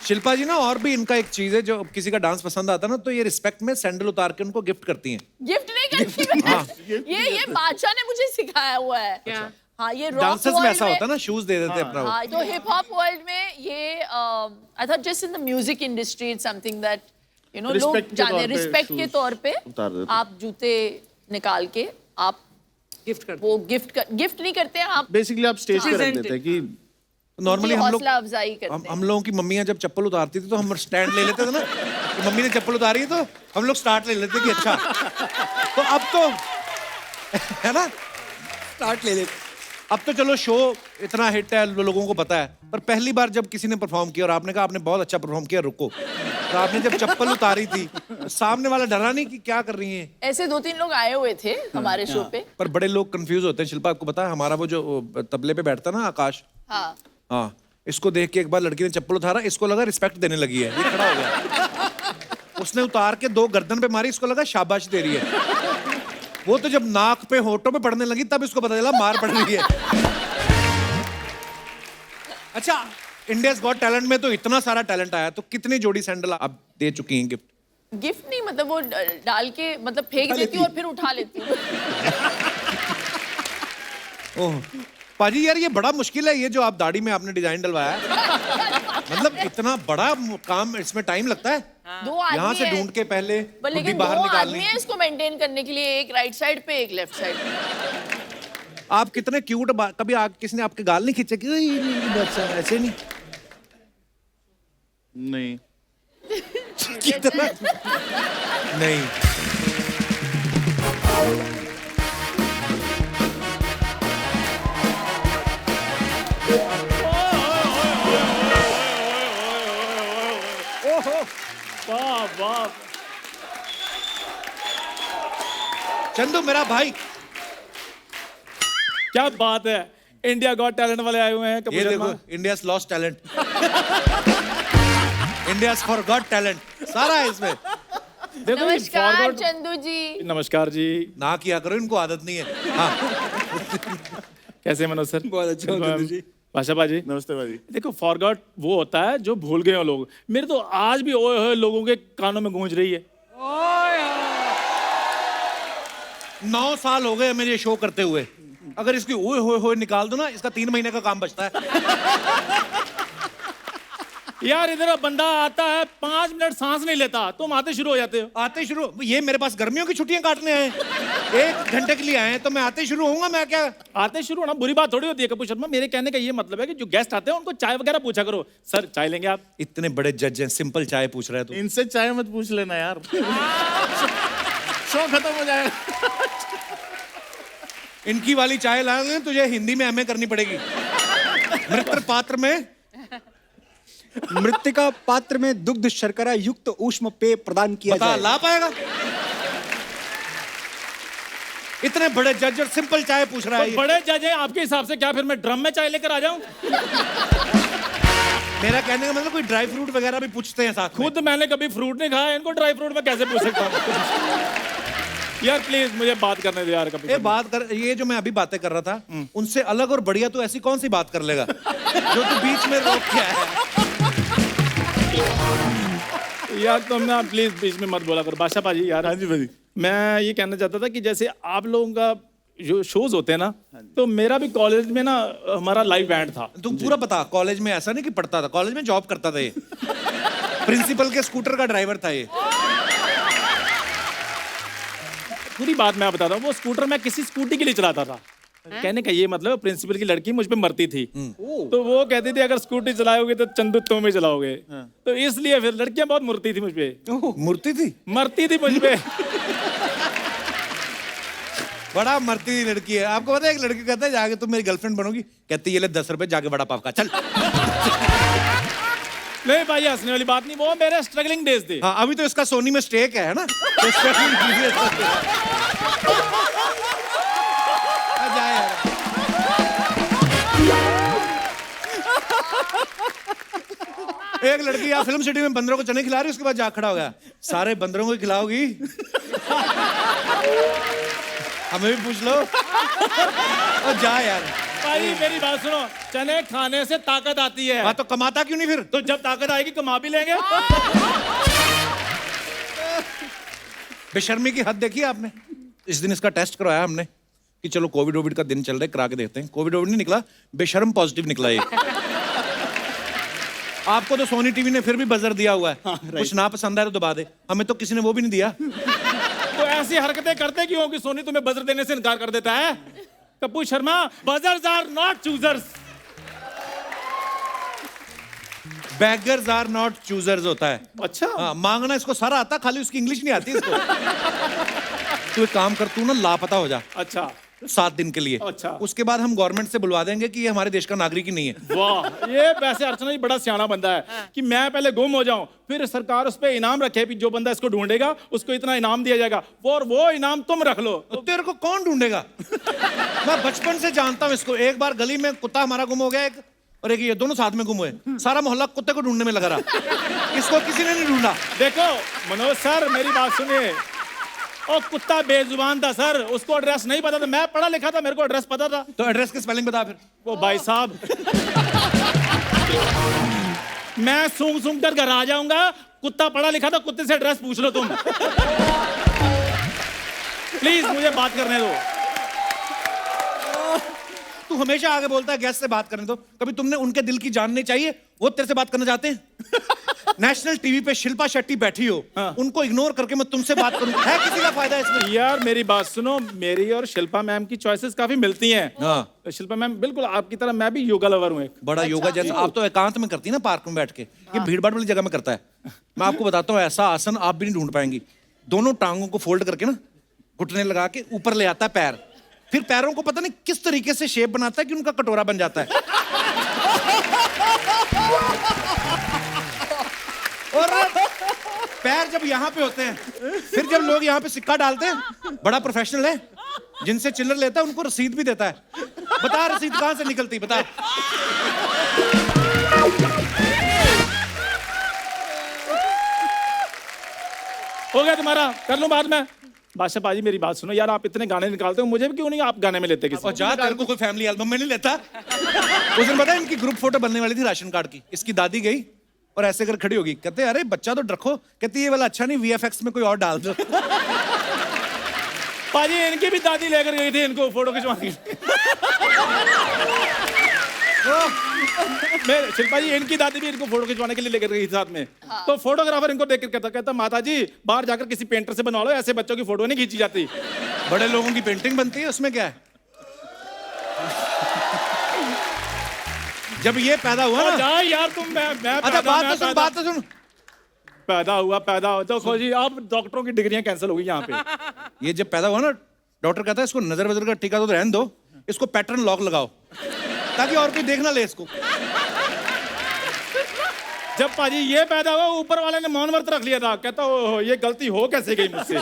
Speaker 1: शिल्पा जी ना और भी इनका एक चीज है, जो किसी का डांस पसंद आता है ना तो ये रिस्पेक्ट में सैंडल उतार के उनको गिफ्ट करती हैं.
Speaker 3: गिफ्ट नहीं करती मैं. ये बादशाह ने मुझे सिखाया हुआ है.
Speaker 4: क्या?
Speaker 3: हाँ, ये रॉक
Speaker 1: डांसर्स में
Speaker 3: वर्ल्ड
Speaker 1: ऐसा होता है ना, शूज दे देते हैं अपना.
Speaker 3: हाँ, तो हिप हॉप वर्ल्ड में ये I thought just in the music industry it's something that you know लोग
Speaker 5: Respect के
Speaker 3: जाने
Speaker 5: तौर पे
Speaker 3: रिस्पेक्ट के
Speaker 5: shoes
Speaker 3: तौर पे
Speaker 5: उतार देते हैं.
Speaker 3: आप जूते निकाल के आप
Speaker 4: गिफ्ट कर.
Speaker 3: वो गिफ्ट नहीं करते हैं आप.
Speaker 5: बेसिकली आप स्टेज पे रख
Speaker 4: Present
Speaker 5: देते हैं कि
Speaker 1: नॉर्मली हम लोग
Speaker 3: हौसला अफजाई करते हैं.
Speaker 1: हम लोगों की मम्मियां जब चप्पल उतारती थी तो हम स्टैंड ले लेते थे ना कि मम्मी ने चप्पल उतारी है तो हम लोग स्टार्ट ले लेते कि अच्छा. तो अब तो है ना,
Speaker 2: स्टार्ट ले लेते.
Speaker 1: अब तो चलो शो इतना हिट है, लोगों को पता है. पर पहली बार जब किसी ने परफॉर्म किया और आपने कहा आपने बहुत अच्छा परफॉर्म किया, रुको, तो आपने जब चप्पल उतारी थी तो सामने वाला डरा नहीं कि क्या कर रही है.
Speaker 3: ऐसे 2-3 लोग आए हुए थे हमारे शो पे.
Speaker 1: पर बड़े लोग कंफ्यूज होते हैं. शिल्पा आपको पता है हमारा वो जो तबले पे बैठता ना आकाश,
Speaker 3: हाँ,
Speaker 1: हाँ, इसको देख के एक बार लड़की ने चप्पल उतारा, इसको लगा रिस्पेक्ट देने लगी है, ये खड़ा हो गया. उसने उतार के 2 गर्दन पे मारी, इसको लगा शाबाश दे रही है. वो तो जब नाक पे होठों पे पड़ने लगी तब इसको पता चला मार पड़ रही है. अच्छा, इंडियाज गॉट टैलेंट में तो इतना सारा टैलेंट आया, तो कितनी जोड़ी सैंडल आप दे चुकी हैं गिफ्ट?
Speaker 3: गिफ्ट नहीं, मतलब वो डाल के मतलब फेंक देती हूँ और फिर उठा लेती हूँ.
Speaker 1: ओह पाजी यार, ये बड़ा मुश्किल है ये जो आप दाढ़ी में आपने डिजाइन डलवाया है. मतलब इतना बड़ा काम, इसमें टाइम लगता है.
Speaker 3: 2
Speaker 1: यहाँ
Speaker 3: आदमी
Speaker 1: से
Speaker 3: है.
Speaker 1: ढूंढ के पहले
Speaker 3: पर
Speaker 1: गुड्डी
Speaker 3: लेकिन
Speaker 1: बाहर
Speaker 3: 2
Speaker 1: निकालनी.
Speaker 3: आदमी है इसको मेंटेन करने के लिए, एक राइट साइड पे एक लेफ्ट साइड पे.
Speaker 1: आप कितने क्यूट, कभी किसी ने आपके गाल नहीं खींचे कि बच्चा ऐसे नहीं?
Speaker 5: नहीं.
Speaker 1: नहीं.
Speaker 7: वाह वाह.
Speaker 1: चंदू मेरा भाई,
Speaker 7: क्या बात है. इंडिया गॉट टैलेंट वाले आए हुए हैं.
Speaker 1: ये
Speaker 7: कपूर
Speaker 1: देखो,
Speaker 7: Sharma.
Speaker 1: India's lost talent, India's forgot talent, सारा है इसमें.
Speaker 7: देखो ये
Speaker 3: नमस्कार
Speaker 7: forward-
Speaker 3: चंदू जी.
Speaker 7: नमस्कार जी.
Speaker 1: ना किया करो, इनको आदत नहीं है. हाँ.
Speaker 7: कैसे हैं मनोज सर?
Speaker 2: बहुत अच्छा हो चंदू जी.
Speaker 7: भाषा बाजी.
Speaker 5: नमस्ते भाजी.
Speaker 7: देखो फॉरगॉट वो होता है जो भूल गए हो लोग. मेरे तो आज भी ओए होए लोगों के कानों में गूंज रही है.
Speaker 1: 9 साल हो गए हमें ये शो करते हुए. अगर इसकी ओए होए होए निकाल दो ना, इसका 3 महीने का काम बचता है.
Speaker 7: यार इधर बंदा आता है 5 मिनट सांस नहीं लेता, तुम आते शुरू हो जाते हो।
Speaker 1: आते शुरू, ये मेरे पास गर्मियों की छुट्टियां काटने आए, 1 घंटे के लिए आए हैं, तो मैं आते शुरू होऊंगा। मैं क्या
Speaker 7: आते शुरू होना बुरी बात थोड़ी होती है कपूर शर्मा। मेरे कहने का ये मतलब है कि जो गेस्ट आते हैं उनको चाय वगैरह पूछा करो। सर चाय लेंगे आप?
Speaker 1: इतने बड़े जज हैं, सिंपल चाय पूछ रहा है तू।
Speaker 5: इनसे चाय मत पूछ लेना यार। शो खत्म हो जाएगा।
Speaker 1: इनकी वाली चाय लाने तुझे हिंदी में एमए करनी पड़ेगी। मृत पात्र में
Speaker 2: मृतिका पात्र में दुग्ध शर्करा युक्त ऊष्म पेय प्रदान किया
Speaker 1: बता
Speaker 2: जाए।
Speaker 1: ला पाएगा? इतने बड़े जज और सिंपल चाय पूछ रहा है
Speaker 7: तो
Speaker 1: ये।
Speaker 7: बड़े जज हैं आपके हिसाब से, क्या फिर मैं ड्रम में चाय लेकर आ जाऊं?
Speaker 1: मेरा कहने का मतलब कोई ड्राई फ्रूट वगैरह भी पूछते हैं साथ में।
Speaker 7: खुद मैंने कभी फ्रूट नहीं खाया, इनको ड्राई फ्रूट में कैसे पूछ सकता हूं? यार प्लीज मुझे बात करने दो यार कभी।
Speaker 1: ये बात कर, ये जो मैं अभी बातें कर रहा था उनसे अलग और बढ़िया तो ऐसी कौन सी बात कर लेगा जो तू बीच में रोक के आया है?
Speaker 7: यार तुम ना प्लीज बीच में मत बोला करो बादशाह पाजी यार।
Speaker 5: हाँ जी भाई।
Speaker 7: मैं ये कहना चाहता था कि जैसे आप लोगों का जो शोज होते हैं ना, तो मेरा भी कॉलेज में ना हमारा लाइव बैंड था।
Speaker 1: तू पूरा बता। कॉलेज में ऐसा नहीं कि पढ़ता था, कॉलेज में जॉब करता था ये। प्रिंसिपल के स्कूटर का ड्राइवर था ये।
Speaker 7: पूरी बात मैं बताता हूँ। वो स्कूटर मैं किसी स्कूटी के लिए चलाता था। कहने का ये मतलब प्रिंसिपल की लड़की मुझ पे मरती थी, तो वो कहती थी अगर स्कूटी चलाओगे तो चंदू तुम ही चलाओगे। तो इसलिए फिर लड़कियां बहुत मरती थी मुझ पे।
Speaker 1: मूर्ति थी,
Speaker 7: मरती थी मुझ पे।
Speaker 1: बड़ा मरती हुई लड़की है। आपको पता है एक लड़की कहता है जाके तुम मेरी गर्लफ्रेंड बनोगी, कहती है ये ले 10 रुपए जाके बड़ा पाव खा चल।
Speaker 7: नहीं भाई हंसने वाली बात नहीं, वो मेरे स्ट्रगलिंग डेज थे।
Speaker 1: हाँ अभी तो इसका सोनी में स्टेक है ना, तो struggling period है। जा यार। एक लड़की यहाँ फिल्म सिटी में बंदरों को चने खिला रही, उसके बाद जा खड़ा हो गया, सारे बंदरों को खिलाओगी? हमें भी पूछ लो। और जा यार।
Speaker 7: भाई मेरी बात सुनो, चने खाने से ताकत आती है।
Speaker 1: हाँ तो कमाता क्यों नहीं फिर?
Speaker 7: तो जब ताकत आएगी कमा भी लेंगे।
Speaker 1: बेशर्मी की हद देखी आपने। इस दिन इसका टेस्ट करवाया हमने कि चलो कोविड का दिन चल रहा है, करा के देखते हैं। कोविड नहीं निकला, बेशर्म पॉजिटिव निकला ये। आपको तो सोनी टीवी ने फिर भी बजर दिया हुआ है। कुछ ना पसंद आए तो दबा दे, हमें तो किसी ने वो भी नहीं दिया।
Speaker 7: तो ऐसी हरकतें करते क्यों कि सोनी तुम्हें बजर देने से इनकार कर देता है? Kapoor Sharma, beggars are not choosers.
Speaker 1: Beggars are not choosers होता है।
Speaker 7: अच्छा
Speaker 1: हाँ, मांगना इसको सारा आता, खाली उसकी इंग्लिश नहीं आती इसको। तू एक काम कर, तू ना लापता हो जा
Speaker 7: अच्छा
Speaker 1: 7 दिन के लिए।
Speaker 7: अच्छा।
Speaker 1: उसके बाद हम गवर्नमेंट से बुलवा देंगे कि ये हमारे देश का नागरिक ही नहीं है।
Speaker 7: वाह, ये वैसे अर्चना जी बड़ा सियाना बंदा है कि मैं पहले गुम हो जाऊं, फिर सरकार उस पे इनाम रखे कि जो बंदा इसको ढूंढेगा उसको इतना इनाम दिया जाएगा, और वो इनाम तुम रख लो।
Speaker 1: तो तेरे को कौन ढूंढेगा? मैं बचपन से जानता हूँ इसको। एक बार गली में कुत्ता हमारा गुम हो गया, एक और एक ये, दोनों साथ में गुम हुए। सारा मोहल्ला कुत्ते को ढूंढने में लगा रहा, इसको किसी ने नहीं ढूंढा।
Speaker 7: देखो मनोज सर मेरी बात सुनिए, और कुत्ता बेजुबान था सर, उसको एड्रेस नहीं पता था। मैं पढ़ा लिखा था, मेरे को एड्रेस पता था।
Speaker 1: तो एड्रेस की स्पेलिंग बता फिर।
Speaker 7: वो भाई साहब मैं सूंघ सूंघ कर घर आ जाऊंगा, कुत्ता पढ़ा लिखा था, कुत्ते से एड्रेस पूछ लो तुम। प्लीज मुझे बात करने दो।
Speaker 1: तू हमेशा आगे बोलता है गेस्ट से बात करने दो, कभी तुमने उनके दिल की जाननी चाहिए, वो तेरे से बात करना चाहते हैं। नेशनल टीवी पे शिल्पा शेट्टी बैठी हो, उनको इग्नोर करके मैं तुमसे बात करूं, है किसी का फायदा इसमें?
Speaker 7: यार मेरी बात सुनो, मेरी और शिल्पा मैम की चॉइसेस काफी मिलती हैं।
Speaker 1: हाँ।
Speaker 7: तो शिल्पा मैम बिल्कुल आपकी तरह मैं भी योगा लवर हूँ एक।
Speaker 1: बड़ा योगा जैसा आप तो एकांत में करती है ना, पार्क में बैठ के। ये भीड़ भाड़ वाली जगह में करता है। मैं आपको बताता हूँ, ऐसा आसन आप भी नहीं ढूंढ पाएंगी। दोनों टांगों को फोल्ड करके ना, घुटने लगा के ऊपर ले आता है पैर, फिर पैरों को पता नहीं किस तरीके से शेप बनाता है कि उनका कटोरा बन जाता है। और पैर जब यहाँ पे होते हैं, फिर जब लोग यहाँ पे सिक्का डालते हैं, बड़ा प्रोफेशनल है, जिनसे चिल्लर लेता है उनको रसीद भी देता है। बता रसीद कहाँ से निकलती, बता।
Speaker 7: हो गया तुम्हारा, कर लूं बाद में। बादशाह पाजी मेरी बात सुनो यार, आप इतने गाने निकालते हो, मुझे भी क्यों नहीं आप गाने में लेते किसी?
Speaker 1: और जा, तेरे को कोई फैमिली एल्बम में नहीं लेता। उस दिन पता है इनकी ग्रुप फोटो बनने वाली थी राशन कार्ड की। इसकी दादी गई और ऐसे कर खड़ी होगी, कहते अरे बच्चा तो रखो, कहती ये वाला अच्छा नहीं, VFX में कोई और डाल दो।
Speaker 7: पाजी इनकी भी दादी लेकर गई थी इनको फोटो खिंचवाने। मैं शिल्पा जी, इनकी दादी भी इनको फोटो खिंचवाने के लिए लेकर गई साथ में। तो फोटोग्राफर इनको देख कर कहता माता जी बाहर जाकर किसी पेंटर से बनवा लो, ऐसे बच्चों की फोटो नहीं खींची जाती।
Speaker 1: बड़े लोगों की पेंटिंग बनती है, उसमें क्या है? जब ये पैदा हुआ ना,
Speaker 7: जा यार तुम, मैं
Speaker 1: अच्छा बात तो सुन।
Speaker 7: पैदा हुआ तो खोजी, अब डॉक्टरों की डिग्रियां कैंसिल हो गई यहाँ पे।
Speaker 1: ये जब पैदा हुआ ना, डॉक्टर कहता है इसको नजर वजर का टीका तो रहने दो, इसको पैटर्न लॉक लगाओ ताकि और कोई देख ना ले इसको।
Speaker 7: जब पाजी ये पैदा हुआ, ऊपर वाले ने मौन व्रत रख लिया था, कहता ओहो ये गलती हो कैसे गई मुझसे।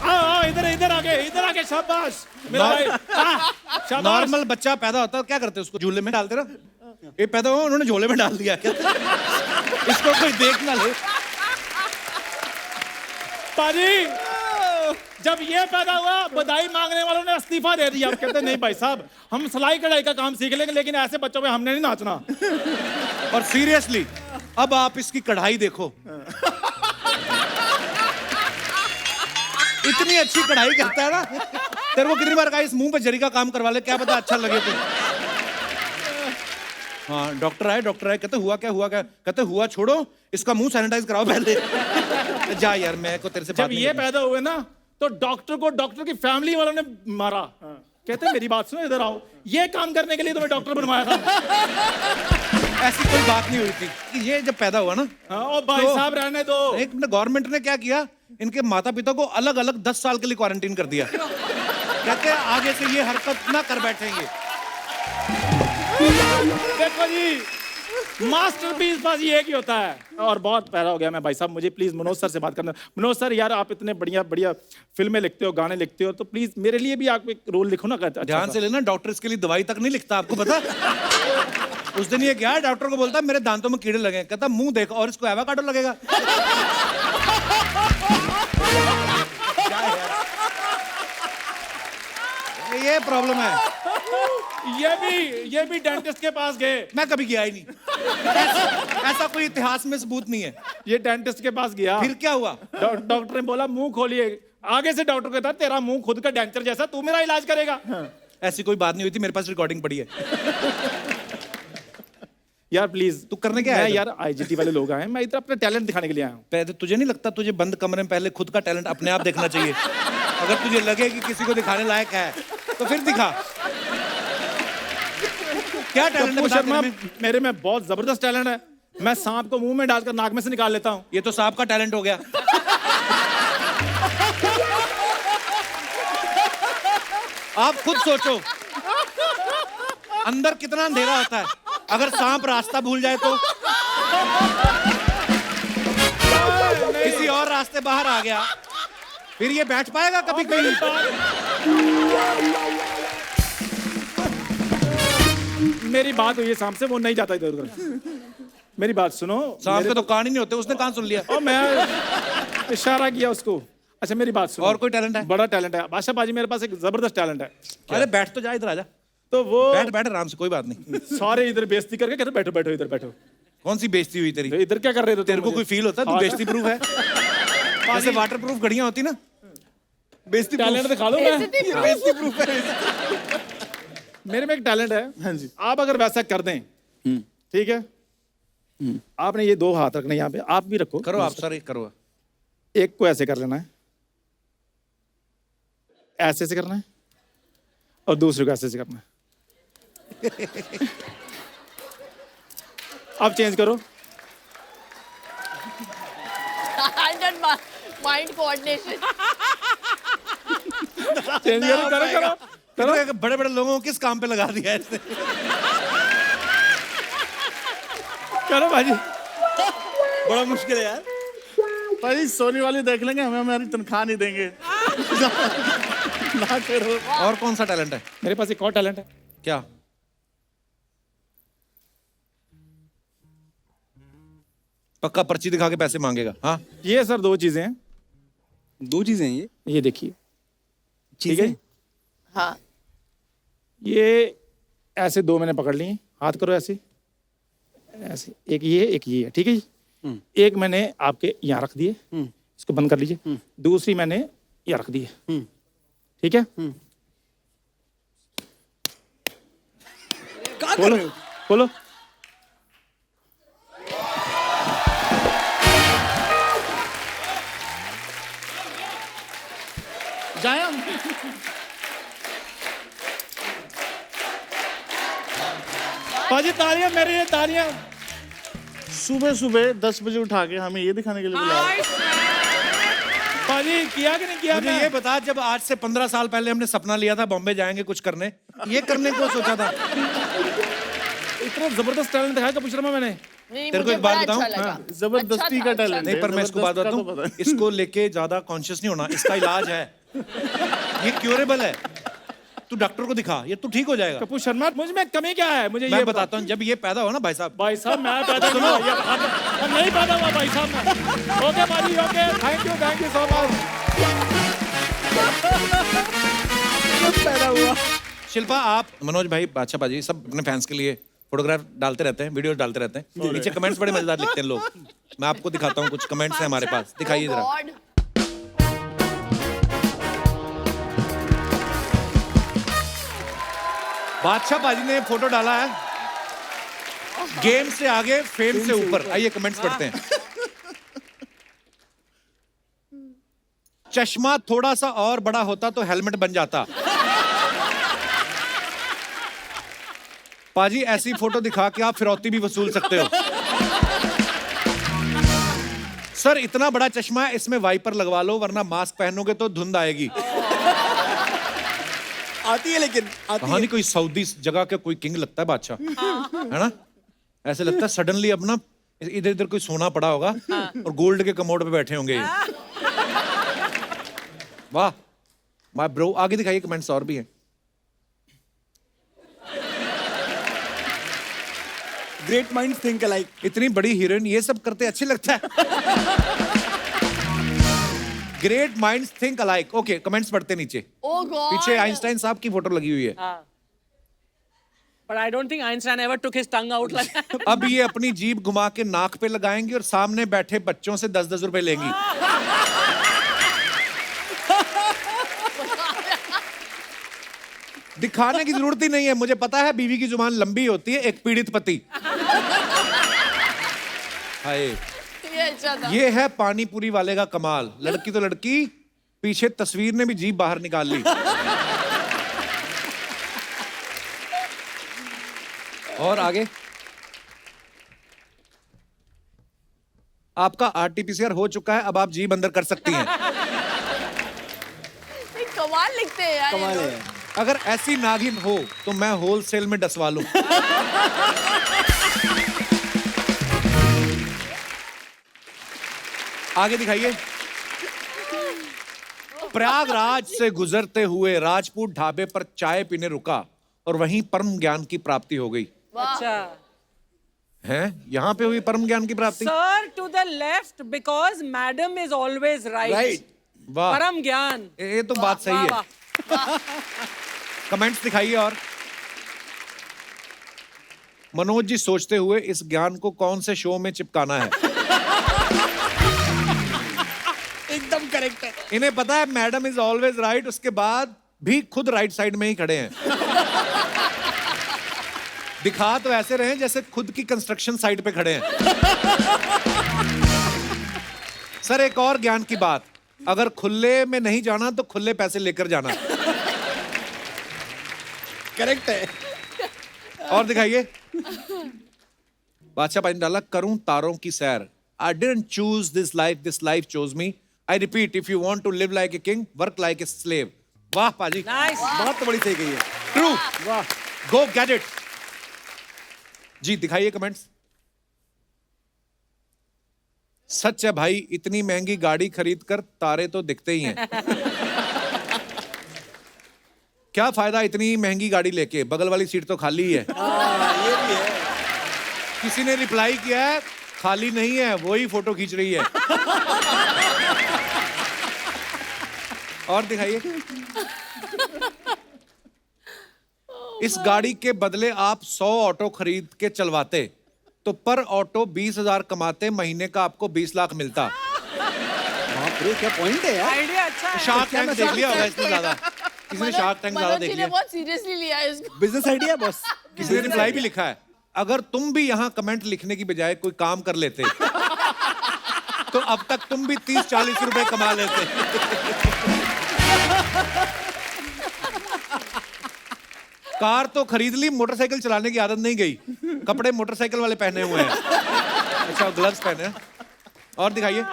Speaker 7: आओ इधर आके शाबाश मेरा भाई, शाबाश।
Speaker 1: नॉर्मल बच्चा पैदा होता है क्या करते हैं? उसको झूले में डालते ना। ये पैदा हुआ उन्होंने झोले में डाल दिया, इसको कोई देख ना ले।
Speaker 7: पाजी जब ये पैदा हुआ, बधाई मांगने वालों ने इस्तीफा दे दिया। कहते नहीं भाई साहब, हम सिलाई कढ़ाई का काम सीख लेंगे, लेकिन ऐसे बच्चों में हमने नहीं नाचना।
Speaker 1: और सीरियसली अब आप इसकी कढ़ाई देखो, इतनी अच्छी कढ़ाई करता है ना। तेरे को कितनी बार कहा इस मुंह पे जरी का काम करवा ले, क्या पता अच्छा लगे तो। हाँ डॉक्टर आए कहते हुआ क्या कहते हुआ छोड़ो, इसका मुंह सैनिटाइज कराओ पहले। जा यार, मैं को तेरे से बात
Speaker 7: जब ये पैदा हुए ना, तो डॉक्टर की फैमिली वालों ने मारा। कहते मेरी बात सुनो, इधर आओ, ये काम करने के लिए तुम्हें डॉक्टर बनवाया था।
Speaker 1: ऐसी कोई बात नहीं हुई थी कि ये जब पैदा हुआ ना।
Speaker 7: ओ भाई साहब रहने दो।
Speaker 1: एक मिनट, गवर्नमेंट ने क्या किया, इनके माता पिता को अलग अलग 10 साल के लिए क्वारंटीन कर दिया। कहते हैं आगे से ये हरकत ना कर बैठेंगे।
Speaker 7: देखो जी, मास्टरपीस बस ये एक ही होता है। और बहुत पैदा हो गया मैं भाई साहब, मुझे प्लीज मनोज सर से बात करना। मनोज सर यार, आप इतने बढ़िया फिल्में लिखते हो, गाने लिखते हो, तो प्लीज मेरे लिए भी आप एक रोल लिखो ना। अच्छा
Speaker 1: ध्यान से लेना, डॉक्टर इसके लिए दवाई तक नहीं लिखता, आपको पता। उस दिन ये क्या, डॉक्टर को बोलता मेरे दांतों में कीड़े लगे, कहता मुंह देखो और इसको एवोकाडो लगेगा। ये प्रॉब्लम है।
Speaker 7: ये भी डेंटिस्ट के पास गए।
Speaker 1: मैं कभी गया ही नहीं। ऐसा कोई इतिहास में सबूत नहीं है।
Speaker 7: ये डेंटिस्ट के पास गया,
Speaker 1: फिर क्या हुआ?
Speaker 7: डॉक्टर ने बोला मुंह खोलिए। आगे से डॉक्टर कहता तेरा मुंह खुद का डेंचर जैसा, तू मेरा इलाज करेगा।
Speaker 1: ऐसी कोई बात नहीं हुई थी, मेरे पास रिकॉर्डिंग पड़ी है।
Speaker 7: यार प्लीज
Speaker 1: तू करने क्या आया था?
Speaker 7: यार आईजीटी वाले लोग आए हैं, मैं इधर अपना टैलेंट दिखाने के लिए आया हूँ।
Speaker 1: पहले तुझे नहीं लगता तुझे बंद कमरे में पहले खुद का टैलेंट अपने आप देखना चाहिए? अगर तुझे लगे कि किसी को दिखाने लायक है तो फिर दिखा। क्या टैलेंट है
Speaker 7: शर्मा, मेरे में बहुत जबरदस्त टैलेंट है। मैं सांप को मुंह में डालकर नाक में से निकाल लेता हूँ।
Speaker 1: ये तो सांप का टैलेंट हो गया। आप खुद सोचो अंदर कितना अंधेरा होता है, अगर सांप रास्ता भूल जाए तो किसी और रास्ते बाहर आ गया, फिर ये बैठ पाएगा कभी कहीं?
Speaker 7: मेरी बात हुई है सांप से, वो नहीं जाता इधर उधर। मेरी बात सुनो,
Speaker 1: सांप के तो कान ही नहीं होते, उसने कान सुन लिया।
Speaker 7: और मैं इशारा किया उसको। अच्छा मेरी बात सुनो।
Speaker 1: और कोई टैलेंट है?
Speaker 7: बड़ा टैलेंट है बादशाह बाजी, मेरे पास एक जबरदस्त टैलेंट है।
Speaker 1: अरे बैठ तो जा, इधर आजा।
Speaker 7: तो वो
Speaker 1: बैठ आराम से, कोई बात नहीं।
Speaker 7: सारे इधर बेइज्जती करके कहते बैठो बैठो इधर बैठो।
Speaker 1: कौन सी बेइज्जती हुई तेरी?
Speaker 7: तो इधर क्या कर रहे थे?
Speaker 1: तेरे को कोई फील होता है तू बेइज्जती प्रूफ है? जैसे वाटर प्रूफ घड़ियां होती ना, बेइज्जती
Speaker 7: टैलेंट दिखा दो। मैं
Speaker 1: बेइज्जती प्रूफ है।
Speaker 7: मेरे में एक टैलेंट है।
Speaker 5: हाँ जी।
Speaker 7: आप अगर वैसा कर दें, ठीक है, आपने ये 2 हाथ रखने यहाँ पे, आप भी रखो।
Speaker 1: करो आप सर, एक करो।
Speaker 7: एक को ऐसे कर लेना है, ऐसे से करना है, और दूसरे को ऐसे से करना है। अब चेंज करो।
Speaker 3: Mind coordination.
Speaker 7: चेंज करो करो करो करो।
Speaker 1: बड़े बड़े लोगों को किस काम पे लगा दिया है इसने?
Speaker 7: करो भाजी।
Speaker 1: बड़ा मुश्किल है यार।
Speaker 5: भाई सोनी वाली देख लेंगे, हमें हमारी तनख्वाह नहीं देंगे। ना करो।
Speaker 1: और कौन सा टैलेंट है?
Speaker 7: मेरे पास एक और टैलेंट है।
Speaker 1: क्या? पक्का पर्ची दिखा के पैसे मांगेगा? हाँ
Speaker 7: ये सर 2 चीजें हैं।
Speaker 2: 2 चीजें हैं
Speaker 7: ये देखिए, ठीक है।
Speaker 3: हाँ
Speaker 7: ये ऐसे 2 मैंने पकड़ लिए, हाथ करो ऐसे ऐसे, एक ये है, ठीक है जी। एक मैंने आपके यहाँ रख दिए, इसको बंद कर लीजिए। दूसरी मैंने यहाँ रख दी है, ठीक है,
Speaker 2: क्या कर
Speaker 7: खोलो
Speaker 2: रहे हो?
Speaker 7: खोलो।
Speaker 5: जाए हम।
Speaker 7: पाजी तालियां मेरे लिए, तालियां।
Speaker 5: सुबह सुबह 10 बजे उठा के हमें ये दिखाने के लिए बुलाया।
Speaker 7: पाजी किया कि नहीं किया?
Speaker 1: मुझे ये बता, जब आज से 15 साल पहले हमने सपना लिया था बॉम्बे जाएंगे कुछ करने, ये करने को सोचा था?
Speaker 7: इतना जबरदस्त टैलेंट दिखाया कपिल शर्मा मैंने।
Speaker 3: नहीं,
Speaker 1: तेरे को
Speaker 3: मुझे
Speaker 1: एक बात
Speaker 3: बड़ा
Speaker 1: बताऊं?
Speaker 3: अच्छा लगा।
Speaker 1: हाँ,
Speaker 5: जबरदस्ती
Speaker 3: अच्छा
Speaker 5: का
Speaker 3: था,
Speaker 5: टैलेंट
Speaker 1: नहीं,
Speaker 5: है,
Speaker 1: पर मैं इसको बात
Speaker 5: जबरदस्त का
Speaker 1: बताऊं,
Speaker 5: तो पता है।
Speaker 1: इसको लेके ज्यादा कॉन्शियस नहीं होना, इसका इलाज है, ये क्योरेबल है। तू डॉक्टर को दिखा, ये तू ठीक हो जाएगा।
Speaker 7: कपिल शर्मा मुझ में कमी क्या है मुझे
Speaker 1: मैं
Speaker 7: ये
Speaker 1: बताता हूँ, जब ये पैदा हो ना भाई साहब,
Speaker 7: भाई साहब मैं पैदा नहीं हुआ, ये नहीं पैदा हुआ भाई साहब मैं। ओके पाजी, okay, thank you so much.
Speaker 2: पैदा हुआ।
Speaker 1: शिल्पा आप, मनोज भाई, बादशाह बाजी, सब अपने फैंस के लिए फोटोग्राफ डालते रहते हैं, वीडियो डालते रहते हैं, नीचे कमेंट्स बड़े मजेदार लिखते हैं लोग। मैं आपको दिखाता हूँ, कुछ कमेंट्स हैं हमारे पास, दिखाइए
Speaker 3: Oh
Speaker 1: जरा।
Speaker 3: God!
Speaker 1: बादशाह बाजी ने फोटो डाला है, गेम से आगे फेम से ऊपर। आइए कमेंट्स पढ़ते हैं। चश्मा थोड़ा सा और बड़ा होता तो हेलमेट बन जाता। पाजी ऐसी फोटो दिखा के आप फिरौती भी वसूल सकते हो। सर इतना बड़ा चश्मा है, इसमें वाइपर लगवा लो, वरना मास्क पहनोगे तो धुंध आएगी।
Speaker 2: आती है, लेकिन आती
Speaker 1: कहानी
Speaker 2: है।
Speaker 1: कोई सऊदी जगह का कोई किंग लगता है बादशाह, है ना? ऐसे लगता है सडनली अपना इधर इधर कोई सोना पड़ा होगा और गोल्ड के कमोड पे बैठे होंगे ये। वाह माय ब्रो। आगे दिखाइए, कमेंट्स और भी हैं।
Speaker 2: Great minds think alike.
Speaker 1: इतनी बड़ी हीरोइन ये सब करते अच्छे लगता है। Great minds think alike. Okay, comments पढ़ते नीचे।
Speaker 3: Oh God!
Speaker 1: पीछे आइंस्टाइन साहब की फोटो लगी हुई है।
Speaker 4: But I don't think Einstein ever took his tongue out like that.
Speaker 1: अब ये अपनी जीभ घुमा के नाक पे लगाएंगी और सामने बैठे बच्चों से 10-10 रुपए लेंगी। दिखाने की जरूरत ही नहीं है, मुझे पता है बीवी की जुबान लंबी होती है, एक पीड़ित पति। हाय,
Speaker 3: ये अच्छा था।
Speaker 1: ये है पानी पूरी वाले का कमाल। लड़की तो लड़की, पीछे तस्वीर ने भी जीभ बाहर निकाल ली। और आगे, आपका आरटीपीसीआर हो चुका है, अब आप जीभ अंदर कर सकती हैं।
Speaker 3: ये कमाल लिखते हैं यार ये
Speaker 2: कमाल
Speaker 3: लोग।
Speaker 2: है।
Speaker 1: अगर ऐसी नागिन हो तो मैं होलसेल में डसवा लूं। आगे दिखाइए। प्रयागराज से गुजरते हुए राजपूत ढाबे पर चाय पीने रुका और वहीं परम ज्ञान की प्राप्ति हो गई।
Speaker 4: अच्छा।
Speaker 1: है यहाँ पे हुई परम ज्ञान की प्राप्ति।
Speaker 4: Sir, to the left because madam is always right.
Speaker 2: Right.
Speaker 1: वाह,
Speaker 4: परम ज्ञान।
Speaker 1: ये तो बात सही
Speaker 4: वाह,
Speaker 1: है।
Speaker 4: वाह।
Speaker 1: कमेंट्स दिखाइए। और मनोज जी सोचते हुए, इस ज्ञान को कौन से शो में चिपकाना है।
Speaker 2: एकदम करेक्ट है।
Speaker 1: इन्हें पता है मैडम इज ऑलवेज राइट, उसके बाद भी खुद राइट साइड में ही खड़े हैं। दिखा तो ऐसे रहे जैसे खुद की कंस्ट्रक्शन साइट पे खड़े हैं। सर एक और ज्ञान की बात, अगर खुले में नहीं जाना तो खुले पैसे लेकर जाना।
Speaker 2: करेक्ट है।
Speaker 1: और दिखाइए। बादशाह भाई ने डाला, करूं तारों की सैर। I didn't choose this life chose me. I repeat, if you want to live like a king, work like a slave. वाह पाजी,
Speaker 4: Nice.
Speaker 2: बात तो बड़ी सही कही है।
Speaker 1: ट्रू। वाह, गो गेट इट। जी दिखाइए कमेंट्स। सच है भाई, इतनी महंगी गाड़ी खरीद कर तारे तो दिखते ही हैं। क्या फायदा इतनी महंगी गाड़ी लेके, बगल वाली सीट तो खाली ही है।
Speaker 2: ये भी है।
Speaker 1: किसी ने रिप्लाई किया है, खाली नहीं है, वही फोटो खींच रही है। और दिखाइए। इस गाड़ी के बदले आप 100 ऑटो खरीद के चलवाते तो पर ऑटो 20,000 कमाते, महीने का आपको 20 लाख मिलता।
Speaker 2: बाप रे, क्या पॉइंट है यार।
Speaker 4: आइडिया अच्छा है।
Speaker 1: शार्क टैंक देख लिया होगा इससे ज्यादा। किसी ने शार्क टैंक ज्यादा
Speaker 3: मनोज
Speaker 1: देख
Speaker 3: जी ने
Speaker 1: लिया।
Speaker 3: बहुत सीरियसली लिया है इसको।
Speaker 2: Business idea boss.
Speaker 1: किसी ने रिप्लाई भी लिखा है, अगर तुम भी यहाँ कमेंट लिखने की बजाय कोई काम कर लेते तो अब तक तुम भी 30-40 रुपए कमा लेते। कार तो खरीद ली, मोटरसाइकिल चलाने की आदत नहीं गई, कपड़े मोटरसाइकिल वाले पहने हुए हैं। अच्छा, ग्लव्स पहने हैं। और दिखाइए।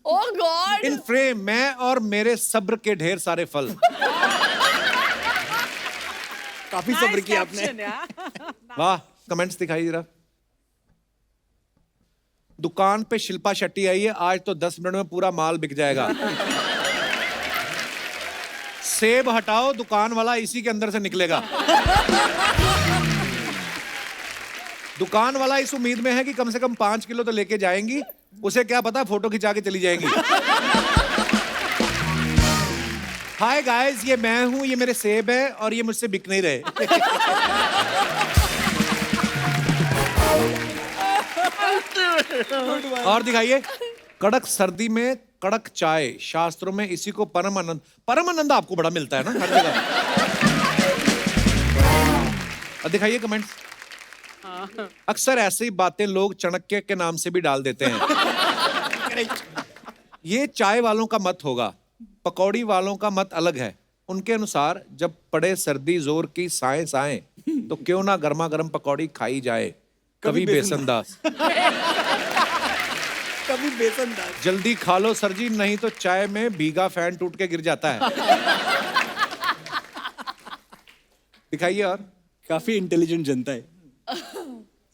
Speaker 3: Oh God.
Speaker 1: इन फ्रेम मैं और मेरे सब्र के ढेर सारे फल।
Speaker 2: काफी सब्र
Speaker 4: Nice
Speaker 2: किया आपने।
Speaker 4: caption, यार।
Speaker 1: वाह, कमेंट्स दिखाइए जरा। दुकान पे शिल्पा शेट्टी आई है, आज तो 10 मिनट में पूरा माल बिक जाएगा। सेब हटाओ, दुकान वाला इसी के अंदर से निकलेगा। दुकान वाला इस उम्मीद में है कि कम से कम 5 किलो तो लेके जाएंगी, उसे क्या पता फोटो खिंचा के चली जाएंगी। हाय गाइस, ये मैं हूं, ये मेरे सेब है और ये मुझसे बिक नहीं रहे। और दिखाइए। कड़क सर्दी में कड़क चाय, शास्त्रों में इसी को परम आनंद। परम आनंद आपको बड़ा मिलता है ना हर जगह। और दिखाइए कमेंट्स। अक्सर ऐसी बातें लोग चाणक्य के नाम से भी डाल देते हैं। ये चाय वालों का मत होगा, पकौड़ी वालों का मत अलग है। उनके अनुसार जब पड़े सर्दी जोर की साएं साएं, तो क्यों ना गर्मा गर्म पकौड़ी खाई जाए। कभी बेसंदास।
Speaker 2: कभी बेसन दाल।
Speaker 1: जल्दी खा लो सर जी, नहीं तो चाय में भीगा फैन टूट के गिर जाता है। दिखाइए। और
Speaker 2: काफी इंटेलिजेंट जनता है।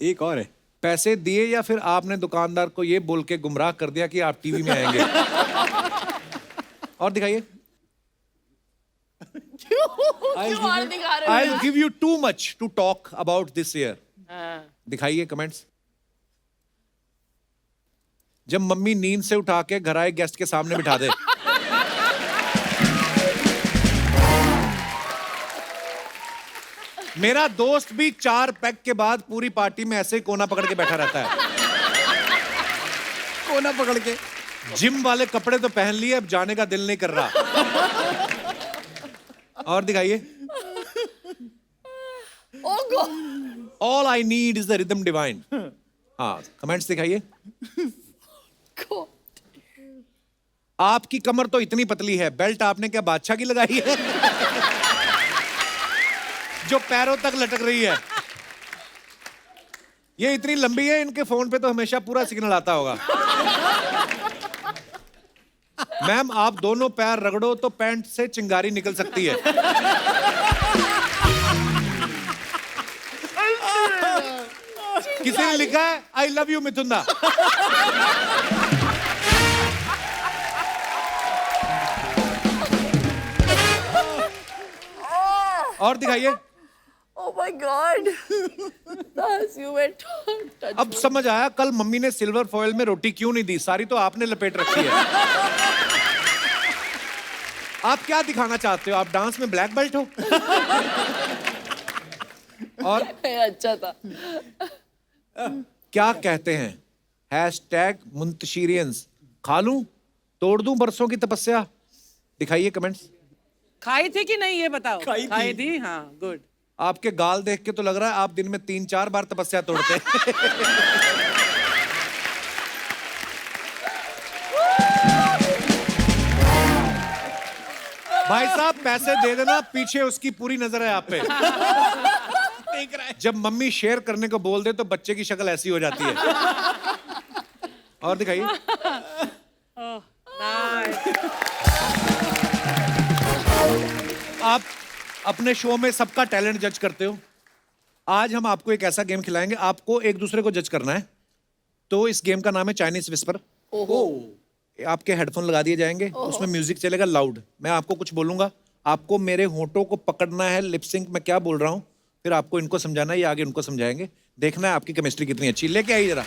Speaker 2: एक और है।
Speaker 1: पैसे दिए या फिर आपने दुकानदार को ये बोल के गुमराह कर दिया कि आप टीवी में आएंगे। और दिखाइए।
Speaker 3: क्यों और दिखा रहे हो?
Speaker 1: I'll give you too much to talk about this year. दिखाइए कमेंट्स। जब मम्मी नींद से उठा के घर आए गेस्ट के सामने बिठा दे। मेरा दोस्त भी 4 पैक के बाद पूरी पार्टी में ऐसे ही कोना पकड़ के बैठा रहता है।
Speaker 2: कोना पकड़ के।
Speaker 1: जिम वाले कपड़े तो पहन लिए, अब जाने का दिल नहीं कर रहा। और दिखाइए।
Speaker 3: Oh God.
Speaker 1: All I need is the rhythm divine. हाँ, कमेंट्स दिखाइए। आपकी कमर तो इतनी पतली है, बेल्ट आपने क्या बादशाह की लगाई है? जो पैरों तक लटक रही है। ये इतनी लंबी है, इनके फोन पे तो हमेशा पूरा सिग्नल आता होगा। मैम, आप दोनों पैर रगड़ो तो पैंट से चिंगारी निकल सकती है। किसी ने लिखा है आई लव यू मिथुंदा। और दिखाइए।
Speaker 3: Oh my God. You went touch.
Speaker 1: अब समझ आया कल मम्मी ने सिल्वर फॉइल में रोटी क्यों नहीं दी, सारी तो आपने लपेट रखी है। आप क्या दिखाना चाहते हो? आप डांस में ब्लैक बेल्ट हो? और
Speaker 3: अच्छा था।
Speaker 1: क्या कहते हैं? हैशटैग मुंतशिरियंस। खा लूं, तोड़ दूं बरसों की तपस्या। दिखाइए कमेंट्स।
Speaker 4: खाई थी कि नहीं ये बताओ।
Speaker 2: खाई
Speaker 4: थी। हाँ, गुड।
Speaker 1: आपके गाल देख के तो लग रहा है आप दिन में 3-4 बार तपस्या तोड़ते हैं। भाई साहब, पैसे दे देना, पीछे उसकी पूरी नजर है आप पे। देख रहा है। जब मम्मी शेयर करने को बोल दे तो बच्चे की शक्ल ऐसी हो जाती है। और दिखाइए। आप अपने शो में सबका टैलेंट जज करते हो। आज हम आपको एक ऐसा गेम खिलाएंगे, आपको एक दूसरे को जज करना है। तो इस गेम का नाम है चाइनीज विस्पर। आपके हेडफोन लगा दिए जाएंगे, उसमें म्यूजिक चलेगा लाउड। मैं आपको कुछ बोलूंगा, आपको मेरे होठों को पकड़ना है, लिपसिंक मैं क्या बोल रहा हूँ, फिर आपको इनको समझाना है, ये आगे उनको समझाएंगे। देखना है आपकी केमिस्ट्री कितनी अच्छी। लेके आइए जरा।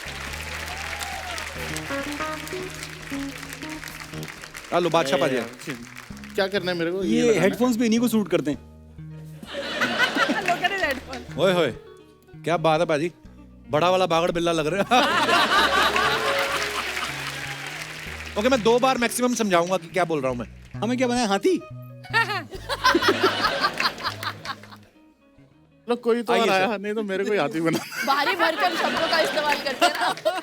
Speaker 1: लो बादशाह पाजी।
Speaker 5: क्या करना है मेरे को?
Speaker 2: ये हेडफोन्स भी इन्हीं को सूट करते हैं।
Speaker 1: ओए होए, क्या बात है बाजी, बड़ा वाला बागड़ बिल्ला लग रहा है। ओके, मैं 2 बार मैक्सिमम समझाऊंगा कि क्या बोल रहा हूं मैं।
Speaker 2: हमें क्या बनाया? हाथी।
Speaker 5: मतलब कोई तो
Speaker 1: आइए
Speaker 5: और
Speaker 1: सर।
Speaker 5: आया, नहीं तो मेरे को याद ही बना।
Speaker 3: भारी भरकम शब्दों का इस्तेमाल करते हैं ना।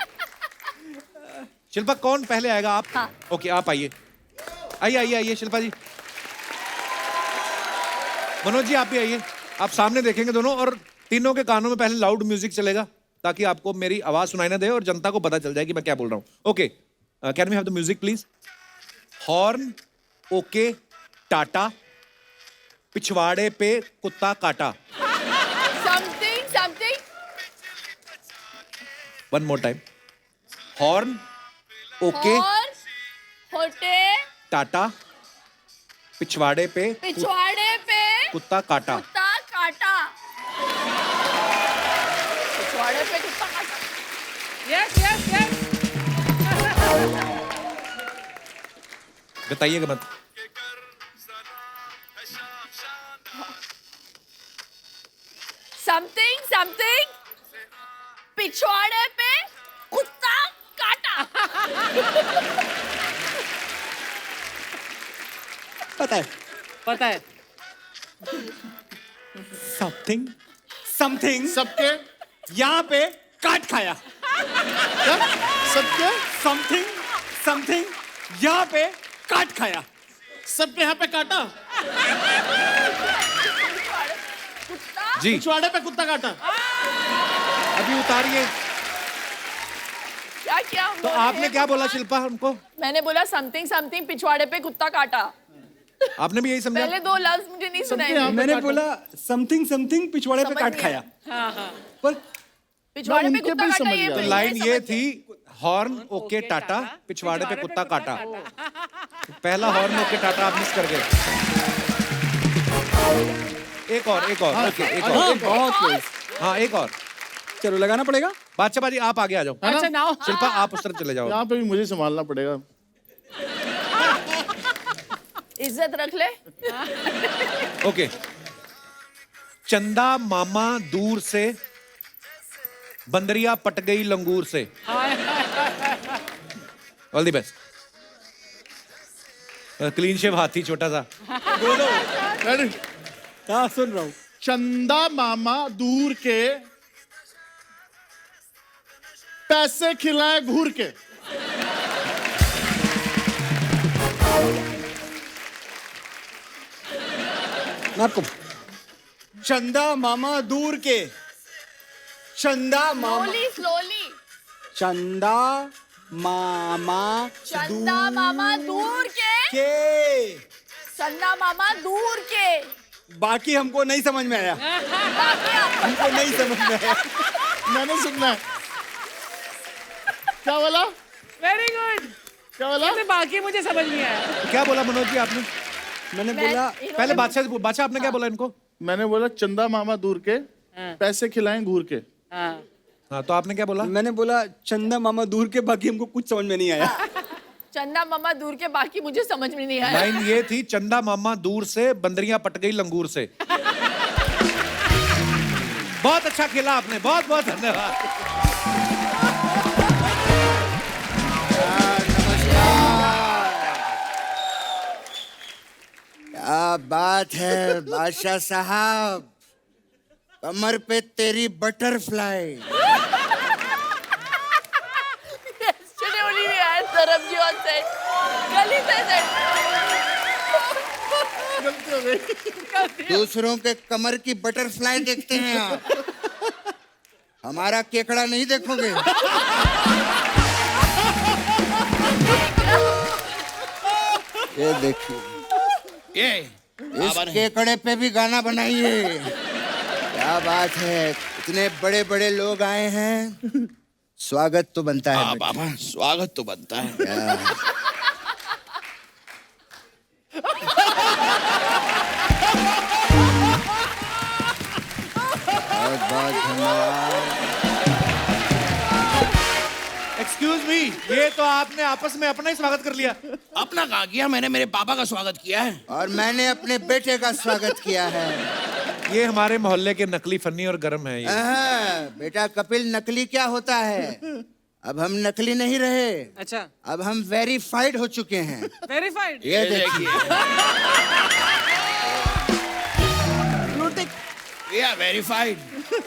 Speaker 1: शिल्पा कौन पहले आएगा? आप?
Speaker 3: हाँ।
Speaker 1: ओके, आप आइए आइए आइए आइए शिल्पा जी। मनोज जी आप भी आइए। आप सामने देखेंगे दोनों, और तीनों के कानों में पहले लाउड म्यूजिक चलेगा ताकि आपको मेरी आवाज सुनाई ना दे और जनता को पता चल जाए कि मैं क्या बोल रहा हूँ। Okay, can we have the music please? Horn, okay, Tata, पिछवाड़े पे कुत्ता काटा।
Speaker 3: Something something
Speaker 1: one more time. Horn, okay,
Speaker 3: और होटे
Speaker 1: टाटा, पिछवाड़े पे
Speaker 3: पिछवाड़े पे
Speaker 1: कुत्ता काटा।
Speaker 3: कुत्ता काटा। पिछवाड़े पे कुत्ता काटा।
Speaker 4: Yes yes yes.
Speaker 1: बताइएगा मत।
Speaker 3: समथिंग समथिंग पिछवाड़े पे कुत्ता काटा।
Speaker 2: पता है
Speaker 4: पता है।
Speaker 2: समथिंग समथिंग
Speaker 5: सबके
Speaker 2: यहाँ पे काट खाया।
Speaker 5: सबके
Speaker 2: समथिंग समथिंग यहाँ पे काट खाया।
Speaker 5: सबके यहाँ पे काटा,
Speaker 3: कुत्ता
Speaker 1: जी
Speaker 5: पिछवाड़े पे कुत्ता काटा।
Speaker 1: अभी उतारिए।
Speaker 3: क्या किया हम
Speaker 1: तो
Speaker 3: लोगों ने?
Speaker 1: आपने क्या बोला शिल्पा हमको?
Speaker 3: मैंने बोला समथिंग समथिंग पिछवाड़े पे कुत्ता काटा।
Speaker 1: आपने भी यही समझा?
Speaker 3: पहले दो लफ्ज मुझे नहीं सुनाई
Speaker 5: यहाँ
Speaker 3: दिए।
Speaker 2: मैंने बोला समथिंग समथिंग पिछवाड़े पे
Speaker 3: समझ
Speaker 2: काट
Speaker 3: गया।
Speaker 2: खाया।
Speaker 4: हाँ हाँ।
Speaker 2: पर
Speaker 3: पिछवाड़े पे
Speaker 5: उनके
Speaker 3: कुत्ता
Speaker 5: भी
Speaker 3: काटा
Speaker 5: समझ
Speaker 3: ये
Speaker 5: गया।
Speaker 3: बोलिए,
Speaker 1: लाइन ये
Speaker 3: समझ
Speaker 1: थी, हॉर्न ओके टाटा, पिछवाड़े पे कुत्ता काटा। पहला हॉर्न ओके टाटा आप मिस कर गए। एक और ओके, एक और।
Speaker 2: हाँ, बहुत close।
Speaker 1: हाँ एक और।
Speaker 2: चलो लगाना पड़ेगा।
Speaker 1: बादशाह बाजी आप आगे आ जाओ।
Speaker 4: अच्छा नाउ
Speaker 1: शिल्पा आप उस तरफ चले जाओ।
Speaker 5: यहाँ पे भी मुझे संभालना पड़ेगा।
Speaker 3: इज्जत रख ले।
Speaker 1: ओके। चंदा मामा दूर से, बंदरिया पट गई लंगूर से। All the best. Clean shave हाथी छोटा सा।
Speaker 5: रेडी?
Speaker 2: हाँ सुन रहा हूँ।
Speaker 5: चंदा मामा दूर के, पैसे खिलाए घूर के।
Speaker 2: मैं आपको चंदा मामा दूर के, चंदा मामा
Speaker 3: स्लोली स्लोली।
Speaker 2: चंदा मामा
Speaker 3: चंदा मामा दूर के।
Speaker 2: के।
Speaker 3: चंदा मामा दूर के।
Speaker 2: बाकी हमको नहीं समझ में आया।
Speaker 3: बाकी आपको
Speaker 2: हमको नहीं समझ में आया।
Speaker 5: मैंने सुनना है। क्या बोला?
Speaker 4: Very good.
Speaker 5: क्या बोला?
Speaker 4: बाकी मुझे समझ नहीं आया।
Speaker 1: क्या बोला मनोज जी आपने?
Speaker 2: मैंने
Speaker 3: मैं-
Speaker 2: बोला
Speaker 3: इन्होंने-
Speaker 1: पहले बादशाह आपने क्या बोला इनको?
Speaker 5: मैंने बोला चंदा मामा दूर के, पैसे खिलाएं घूर के।
Speaker 4: हाँ।
Speaker 1: हाँ तो आपने क्या बोला?
Speaker 2: मैंने बोला चंदा मामा दूर के, बाकी हमको कुछ समझ में नहीं आया।
Speaker 3: चंदा मामा दूर के, बाकी मुझे समझ में नहीं आया।
Speaker 1: लाइन ये थी, चंदा मामा दूर से, बंदरियां पट गई लंगूर से। बहुत अच्छा खेला आपने, बहुत बहुत धन्यवाद।
Speaker 8: क्या बात है बादशाह साहब, कमर पे तेरी butterfly.
Speaker 3: Yesterday only we had Sarabji on set. कल ही था set.
Speaker 8: दूसरों के कमर की बटरफ्लाई देखते हैं आप, हमारा केकड़ा नहीं देखोगे। ये देखिए, इस केकड़े पे भी गाना बनाइए। क्या बात है, इतने बड़े बड़े लोग आए हैं, स्वागत तो बनता है।
Speaker 6: बाबा स्वागत तो बनता है।
Speaker 8: बहुत बहुत धन्यवाद।
Speaker 1: एक्सक्यूज मी, ये तो आपने आपस में अपना ही स्वागत कर लिया।
Speaker 6: अपना कहा किया, मैंने मेरे पापा का स्वागत किया है।
Speaker 8: और मैंने अपने बेटे का स्वागत किया है।
Speaker 1: ये हमारे मोहल्ले के नकली फन्नी और गरम है ये।
Speaker 8: बेटा कपिल, नकली क्या होता है? अब हम नकली नहीं रहे,
Speaker 4: अच्छा
Speaker 8: अब हम वेरीफाइड हो चुके हैं।
Speaker 4: वेरीफाइड।
Speaker 8: ये देखिए,
Speaker 6: we are verified.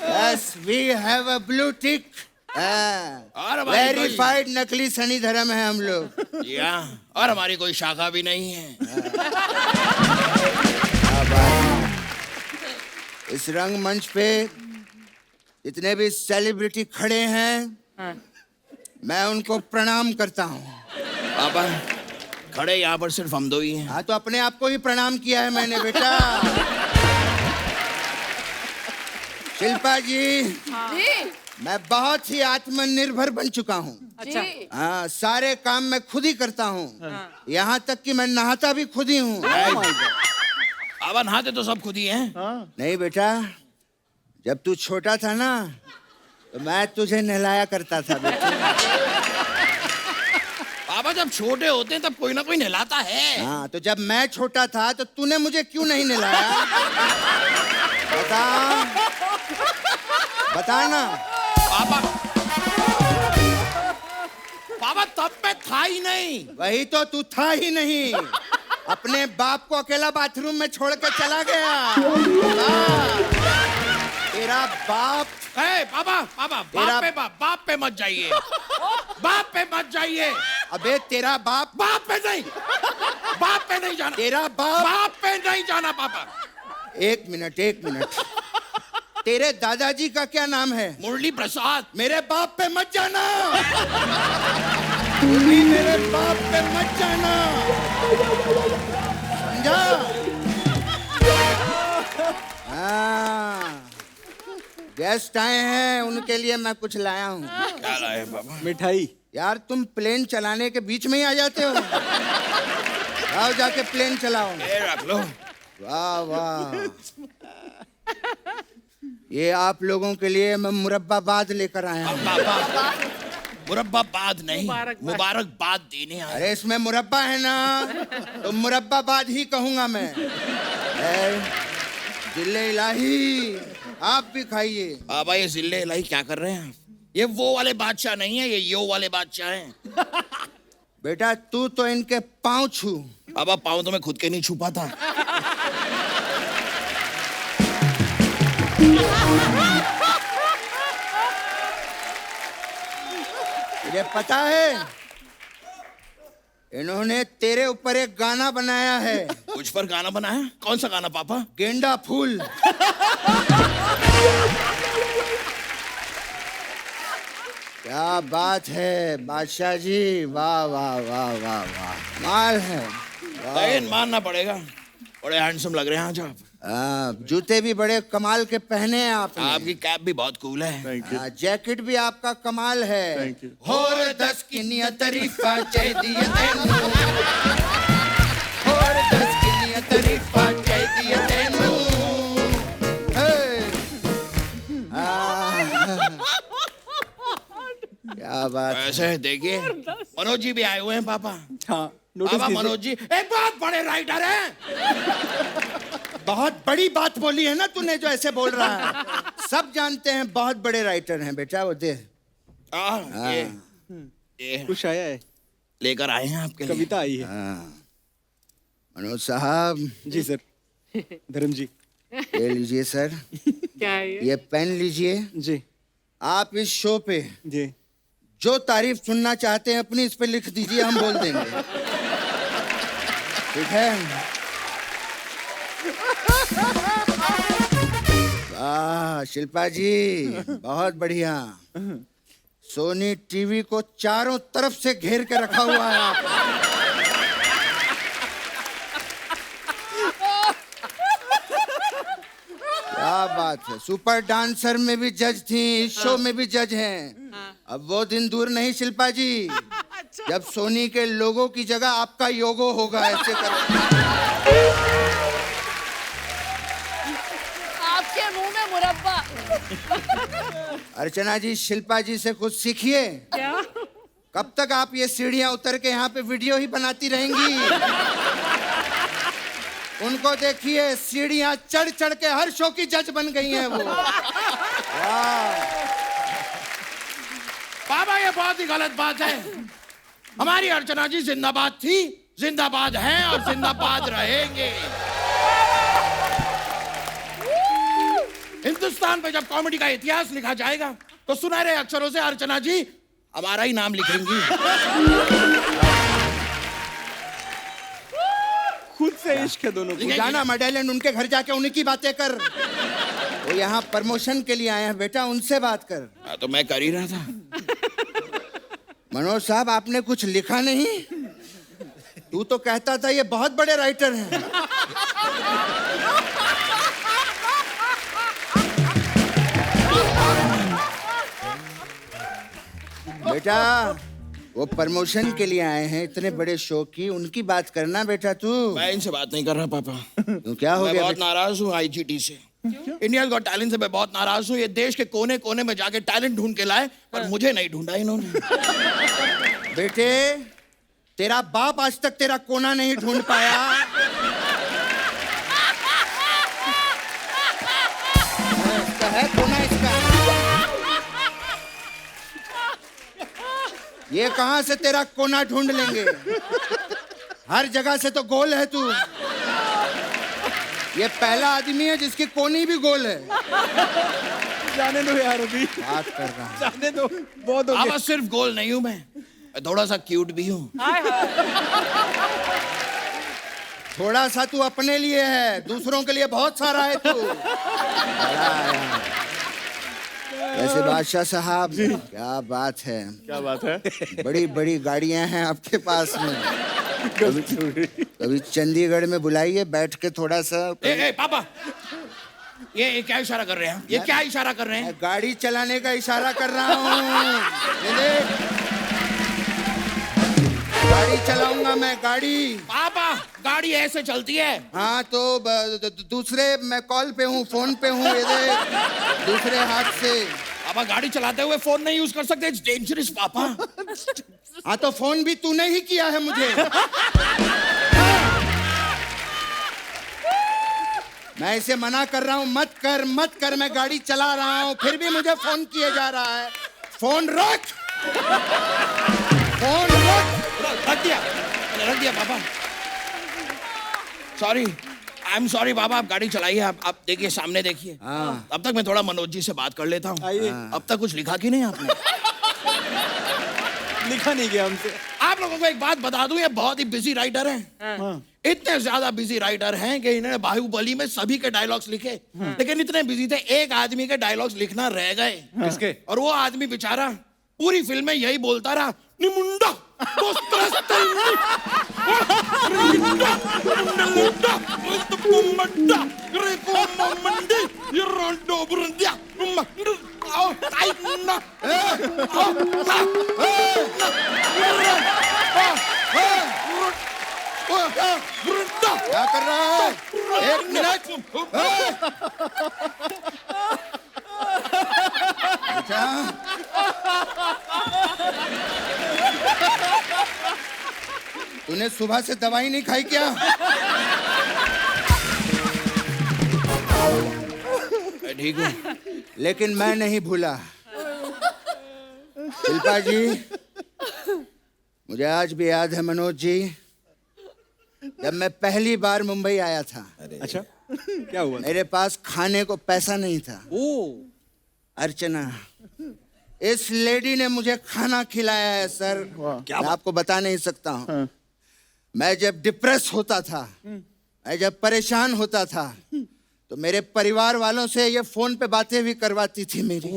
Speaker 8: Yes we have a blue tick.
Speaker 6: और हमारी कोई-
Speaker 8: वेरीफाइड नकली सनी धर्म है हम लोग।
Speaker 6: या और हमारी कोई शाखा भी नहीं है।
Speaker 8: इस रंगमंच पे जितने भी सेलिब्रिटी खड़े हैं मैं उनको प्रणाम करता हूँ।
Speaker 6: पापा खड़े यहाँ पर सिर्फ हम दो ही हैं।
Speaker 8: हाँ तो अपने आप को ही प्रणाम किया है मैंने बेटा। शिल्पा जी
Speaker 3: जी
Speaker 8: मैं बहुत ही आत्मनिर्भर बन चुका हूँ।
Speaker 4: अच्छा।
Speaker 3: जी
Speaker 8: हाँ सारे काम मैं खुद ही करता हूँ। यहाँ तक कि मैं नहाता भी खुद ही हूँ।
Speaker 6: पापा नहाते तो सब खुद ही हैं।
Speaker 8: नहीं बेटा जब तू छोटा था ना तो मैं तुझे नहलाया करता था बेटा।
Speaker 6: पापा जब छोटे होते हैं तब कोई ना कोई नहलाता है।
Speaker 8: हाँ तो जब मैं छोटा था तो तूने मुझे क्यों नहीं नहलाया? बता बता ना।
Speaker 6: पापा पापा तब मैं था ही नहीं।
Speaker 8: वही तो तू था ही नहीं। अपने बाप को अकेला बाथरूम में छोड़ के चला गया। तेरा बाप
Speaker 6: ए, पापा पापा बाप पे मत जाइए। बाप पे मत जाइए।
Speaker 8: अबे तेरा बाप
Speaker 6: बाप पे नहीं जाना।
Speaker 8: तेरा बाप
Speaker 6: बाप पे नहीं जाना पापा।
Speaker 8: एक मिनट तेरे दादाजी का क्या नाम है?
Speaker 6: मुरली प्रसाद।
Speaker 8: मेरे बाप पे मत जाना। मुरली मेरे बाप पे मत जाना समझा? हाँ गेस्ट आए हैं उनके लिए मैं कुछ लाया हूँ।
Speaker 6: क्या लाए पापा?
Speaker 2: मिठाई।
Speaker 8: यार तुम प्लेन चलाने के बीच में ही आ जाते हो। आओ जाके प्लेन चलाओ।
Speaker 6: ये रख लो।
Speaker 8: वाह वाह ये आप लोगों के लिए मैं मुरब्बाबाद लेकर आया हूँ।
Speaker 6: पापा मुरब्बाबाद नहीं मुबारकबाद देने आए।
Speaker 8: अरे इसमें मुरब्बा है ना तो मुरब्बाबाद ही कहूंगा मैं। जिल्ले इलाही आप भी खाइए।
Speaker 6: पापा ये जिले इलाही क्या कर रहे हैं? ये वो वाले बादशाह नहीं है, ये यो वाले बादशाह हैं।
Speaker 8: बेटा तू तो इनके पाँव छू।
Speaker 6: पापा पाँव तो मैं खुद के नहीं छुपा था।
Speaker 8: तुझे पता है इन्होंने तेरे ऊपर एक गाना बनाया है।
Speaker 6: मुझ पर गाना बनाया? कौन सा गाना पापा?
Speaker 8: गेंदा फूल। क्या बात है बादशाह जी, वाह वाह वाह वाह वाह माल है।
Speaker 6: तैन मानना पड़ेगा, बड़े हैंडसम लग रहे हैं आज आप।
Speaker 8: जूते भी बड़े कमाल के पहने हैं आपने।
Speaker 6: आपकी कैप भी बहुत कूल है।
Speaker 8: जैकेट भी आपका कमाल है।
Speaker 5: Thank you.
Speaker 8: होर दस किनिया तरीफा चाहिए तेनू, होर दस किनिया तरीफा चाहिए तेनू। क्या बात है।
Speaker 6: ऐसे देखिए मनोज जी भी आए हुए हैं पापा।
Speaker 2: हाँ नोटिस
Speaker 6: पापा
Speaker 2: कीजिए।
Speaker 6: मनोज जी एक बहुत बड़े राइटर हैं।
Speaker 8: बहुत बड़ी बात बोली है ना तूने जो ऐसे बोल रहा है। सब जानते हैं बहुत बड़े राइटर हैं बेटा। वो दे
Speaker 6: ये
Speaker 2: कुछ आया है,
Speaker 6: लेकर आए हैं आपके लिए।
Speaker 2: कविता आई है।
Speaker 8: मनोज साहब।
Speaker 2: जी सर। धर्म जी।
Speaker 8: ले लीजिए सर।
Speaker 4: क्या है
Speaker 8: ये पेन लीजिए।
Speaker 2: जी
Speaker 8: आप इस शो पे
Speaker 2: जी
Speaker 8: जो तारीफ सुनना चाहते हैं अपनी इस पे लिख दीजिए, हम बोल देंगे। ठीक है। वाह शिल्पा जी बहुत बढ़िया। सोनी टीवी को चारों तरफ से घेर के रखा हुआ है आपने। क्या बात है। सुपर डांसर में भी जज थी, इस शो में भी जज हैं। अब वो दिन दूर नहीं शिल्पा जी जब सोनी के लोगों की जगह आपका योगो होगा। ऐसे कर
Speaker 3: आपके मुंह में मुरब्बा।
Speaker 8: अर्चना जी शिल्पा जी से कुछ सीखिए।
Speaker 4: क्या?
Speaker 8: कब तक आप ये सीढ़ियां उतर के यहाँ पे वीडियो ही बनाती रहेंगी? उनको देखिए सीढ़ियां चढ़ चढ़ के हर शो की जज बन गई हैं वो।
Speaker 6: पापा ये बहुत ही गलत बात है। हमारी अर्चना जी जिंदाबाद थी, जिंदाबाद हैं और जिंदाबाद रहेंगे। हिंदुस्तान पे जब कॉमेडी का इतिहास लिखा जाएगा तो सुनहरे अक्षरों से अर्चना जी हमारा ही नाम लिखेंगी।
Speaker 2: खुद से इश्क है दोनों को।
Speaker 8: जाना मेडेलियन, उनके घर जाके उन्हीं की बातें कर। वो यहाँ प्रमोशन के लिए आए हैं बेटा, उनसे बात कर।
Speaker 6: तो मैं कर ही रहा था।
Speaker 8: मनोज साहब, आपने कुछ लिखा नहीं? तू तो कहता था ये बहुत बड़े राइटर हैं। बेटा, वो प्रमोशन के लिए आए हैं इतने बड़े शो की, उनकी बात करना बेटा तू।
Speaker 6: मैं इनसे बात नहीं कर रहा पापा।
Speaker 8: तू क्या हो
Speaker 6: मैं
Speaker 8: गया
Speaker 6: बहुत
Speaker 8: बेटा?
Speaker 6: नाराज हूँ आईजीटी से। इंडिया गॉट टैलेंट से मैं बहुत नाराज हूँ। ये देश के कोने कोने में जाके टैलेंट ढूंढ के लाए, पर मुझे नहीं ढूंढा इन्होंने।
Speaker 8: बेटे, तेरा बाप आज तक तेरा कोना नहीं ढूंढ पाया। इसका है कोना इसका। ये कहां से तेरा कोना ढूंढ लेंगे? हर जगह से तो गोल है तू। ये पहला आदमी है जिसकी कोनी भी गोल है।
Speaker 2: जाने दो यार, अभी
Speaker 8: बात कर रहा हूं।
Speaker 2: जाने दो, बहुत हो गया।
Speaker 6: अब सिर्फ गोल नहीं हूँ मैं थोड़ा सा क्यूट भी हूँ।
Speaker 8: थोड़ा सा तू अपने लिए है, दूसरों के लिए बहुत सारा है तू। वैसे बादशाह साहब, क्या बात है,
Speaker 5: क्या बात है?
Speaker 8: बड़ी बड़ी गाड़ियां हैं आपके पास में। कभी चंडीगढ़ में बुलाइए, बैठ के थोड़ा सा।
Speaker 6: ए, पापा, ये क्या इशारा कर रहे हैं? ये क्या इशारा कर रहे हैं?
Speaker 8: गाड़ी चलाने का इशारा कर रहा हूँ। ये देख, गाड़ी चलाऊंगा मैं, गाड़ी।
Speaker 6: पापा, गाड़ी ऐसे चलती है?
Speaker 8: हाँ तो दूसरे, मैं कॉल पे हूँ, फोन पे हूँ, ये देख, दूसरे हाथ से।
Speaker 6: पापा, गाड़ी चलाते हुए फोन नहीं यूज कर सकते, इट्स डेंजरस पापा।
Speaker 8: हाँ तो फोन भी तूने ही किया है मुझे। मैं इसे मना कर रहा हूँ, मत कर मत कर, मैं गाड़ी चला रहा हूँ, फिर भी मुझे फोन किए जा रहा है। फोन रख, फोन रख।
Speaker 6: रख दिया पापा। सॉरी, आई एम सॉरी पापा। आप गाड़ी चलाइए, आप देखिए, सामने देखिए। अब तक मैं थोड़ा मनोज जी से बात कर लेता हूँ। अब तक कुछ लिखा कि नहीं आपने?
Speaker 2: लिखा नहीं गया हमसे।
Speaker 6: आप लोगों को एक बात बता दूं, ये बहुत ही बिजी राइटर हैं। इतने ज्यादा बिजी राइटर हैं कि इन्होंने बाहुबली में सभी के डायलॉग्स लिखे, लेकिन इतने बिजी थे एक आदमी के डायलॉग्स लिखना रह गए।
Speaker 1: किसके?
Speaker 6: और वो आदमी बेचारा पूरी फिल्म में यही बोलता रहा, निमुंडा
Speaker 8: क्या कर रहा है? एक मिनट। तूने सुबह से दवाई नहीं खाई क्या?
Speaker 6: ठीक हूँ,
Speaker 8: लेकिन मैं नहीं भूला। शिल्पा जी, मुझे आज भी याद है मनोज जी, जब मैं पहली बार मुंबई आया था।
Speaker 2: अच्छा, क्या हुआ?
Speaker 8: मेरे पास खाने को पैसा नहीं था। अर्चना, इस लेडी ने मुझे खाना खिलाया है सर। मैं आपको बता नहीं सकता हूँ। मैं जब डिप्रेस होता था, मैं जब परेशान होता था, तो मेरे परिवार वालों से ये फोन पे बातें भी करवाती थी मेरी।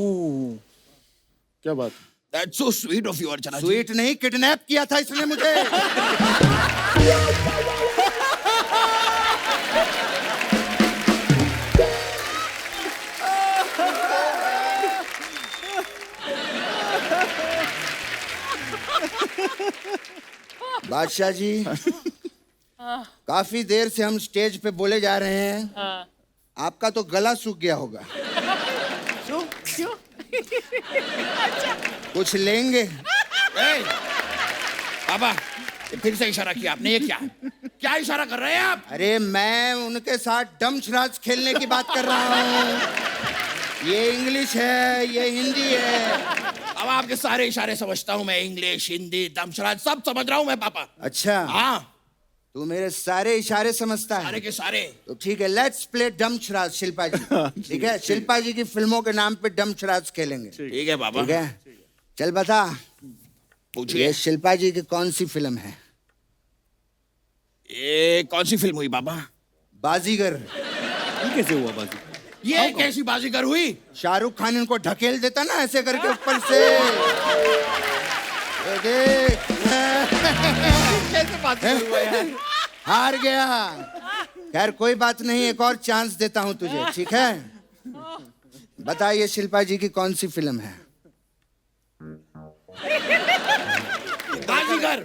Speaker 5: क्या बात?
Speaker 6: That's so sweet of you, Archana ji.
Speaker 8: Sweet नहीं, किडनैप किया था इसने मुझे। बादशाह जी, काफी देर से हम स्टेज पे बोले जा रहे हैं। आपका तो गला सूख गया होगा।
Speaker 3: क्यों?
Speaker 8: कुछ लेंगे?
Speaker 6: पापा, फिर से इशारा किया आपने, ये क्या क्या इशारा कर रहे हैं आप?
Speaker 8: अरे मैं उनके साथ डमशराज खेलने की बात कर रहा हूँ। ये इंग्लिश है, ये हिंदी है।
Speaker 6: अब आपके सारे इशारे समझता हूँ मैं, इंग्लिश, हिंदी, दमशराज सब समझ रहा हूँ मैं पापा।
Speaker 8: अच्छा,
Speaker 6: हाँ,
Speaker 8: तू मेरे सारे इशारे समझता है?
Speaker 6: सारे के सारे।
Speaker 8: तो ठीक है, लेट्स प्ले डम शराज शिल्पा जी। ठीक है, शिल्पा जी की फिल्मों के नाम पे डम शराज खेलेंगे।
Speaker 6: ठीक है बाबा।
Speaker 8: ठीक है, चल बता,
Speaker 6: पूछिए।
Speaker 8: ये शिल्पा जी की कौन सी फिल्म है?
Speaker 6: ये कौन सी फिल्म हुई बाबा?
Speaker 8: बाजीगर।
Speaker 2: ये कैसे हुआ बाजी?
Speaker 6: ये कैसी बाजीगर हुई?
Speaker 8: शाहरुख खान इनको ढकेल देता ना ऐसे करके ऊपर से। ये देख।
Speaker 2: कैसे बाजी हुआ यार?
Speaker 8: हार गया। खैर कोई बात नहीं, एक और चांस देता हूं तुझे, ठीक है? बताइए शिल्पा जी की कौन सी फिल्म है?
Speaker 6: बाजीगर।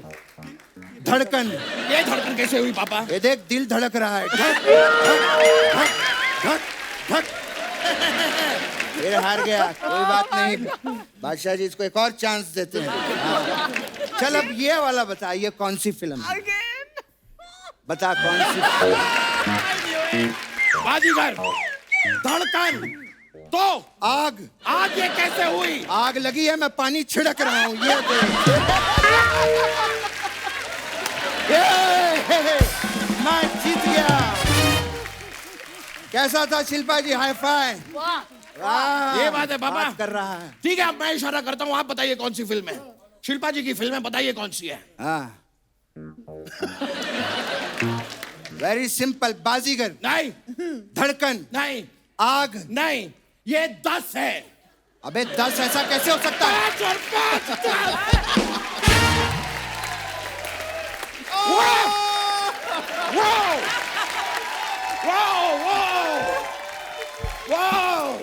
Speaker 8: धड़कन।
Speaker 6: ये धड़कन कैसे हुई पापा?
Speaker 8: ये देख, दिल धड़क रहा है। धक धक धक धक धक। फिर हार गया, कोई बात नहीं। बादशाह जी इसको एक और चांस देते हैं। हाँ। चल अब ये वाला बता, ये कौन सी फिल्म है? बता कौन सी?
Speaker 6: बाजीगर, धड़कन, तो
Speaker 8: आग।
Speaker 6: आग ये कैसे हुई?
Speaker 8: आग लगी है, मैं पानी छिड़क रहा हूँ, ये देख। मैं जीत गया। कैसा था शिल्पा जी? Hi fi. वाह,
Speaker 6: ये बात है बाबा।
Speaker 8: बात कर रहा है।
Speaker 6: ठीक है, अब मैं इशारा करता हूँ, आप बताइए कौन सी फिल्म है? शिल्पा जी की फिल्म है, बताइए कौन सी है?
Speaker 8: हाँ, वेरी सिंपल। बाजीगर
Speaker 6: नहीं।
Speaker 8: धड़कन
Speaker 6: नहीं।
Speaker 8: आग
Speaker 6: नहीं, ये 10 है।
Speaker 8: अबे 10 ऐसा कैसे हो सकता है?
Speaker 6: 5 और 5 10। वाह! वाह! वाह! वाह!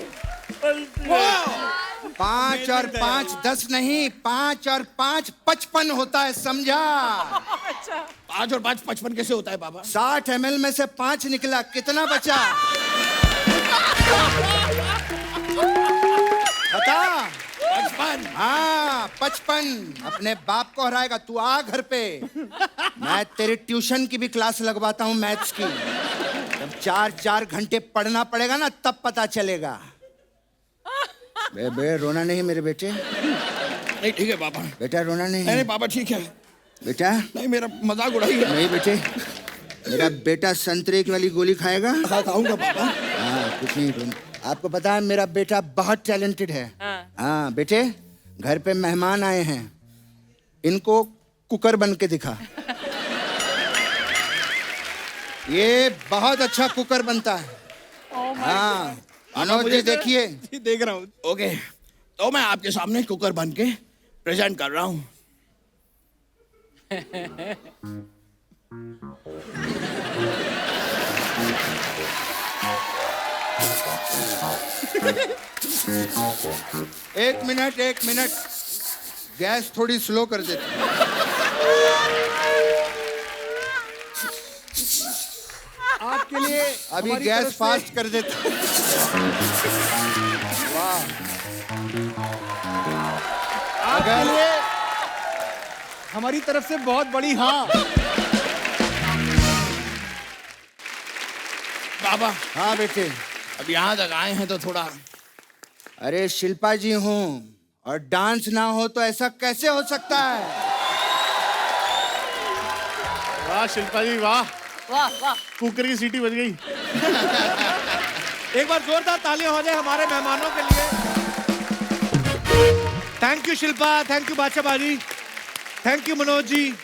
Speaker 8: 5 और 5 10 नहीं, 5 और 5 55 होता है, समझा?
Speaker 6: 5 और 5 55 कैसे होता है बाबा?
Speaker 8: 60 ml में से 5 निकला, कितना बचा? बता।
Speaker 6: 55।
Speaker 8: हाँ 55। अपने बाप को हराएगा तू, आ घर पे। मैं तेरी ट्यूशन की भी क्लास लगवाता हूँ, मैथ्स की। जब 4-4 घंटे पढ़ना पड़ेगा ना, तब पता चलेगा। बे रोना नहीं मेरे बेटे।
Speaker 6: नहीं ठीक है बाबा।
Speaker 8: बेटा रोना नहीं।
Speaker 6: नहीं बाबा ठीक है।
Speaker 8: बेटा
Speaker 6: नहीं, मेरा मजाक उड़ाइए।
Speaker 8: नहीं बेटे, मेरा बेटा संतरे की वाली गोली खाएगा।
Speaker 6: खाऊंगा बाबा।
Speaker 8: हाँ कुछ नहीं रोना। आपको पता है मेरा बेटा बहुत टैलेंटेड है। हाँ बेटे, घर पे मेहमान आए हैं, इनको कुकर बन के दिखा। ये बहुत अच्छा कुकर बनता है। हाँ मनोज जी देखिए।
Speaker 2: देख रहा हूँ।
Speaker 6: ओके, तो मैं आपके सामने कुकर बन के प्रेजेंट कर रहा हूँ।
Speaker 8: एक मिनट, गैस थोड़ी स्लो कर देती।
Speaker 2: आपके लिए
Speaker 8: अभी
Speaker 2: हमारी
Speaker 8: गैस
Speaker 2: तरफ से-
Speaker 8: फास्ट कर देती। वाह,
Speaker 2: आपके लिए हमारी तरफ से बहुत बड़ी हाँ।
Speaker 6: बाबा
Speaker 8: हाँ बेटे।
Speaker 6: अब यहाँ तक आए हैं तो थोड़ा।
Speaker 8: अरे शिल्पा जी हूँ, और डांस ना हो तो ऐसा कैसे हो सकता है?
Speaker 5: वाह शिल्पा जी वाह,
Speaker 3: वाह वाह।
Speaker 5: कुकर की सीटी बज गई।
Speaker 1: एक बार जोरदार तालियां हो जाए हमारे मेहमानों के लिए। Thank you Shilpa, thank you बादशाह बाजी, थैंक यू मनोज जी।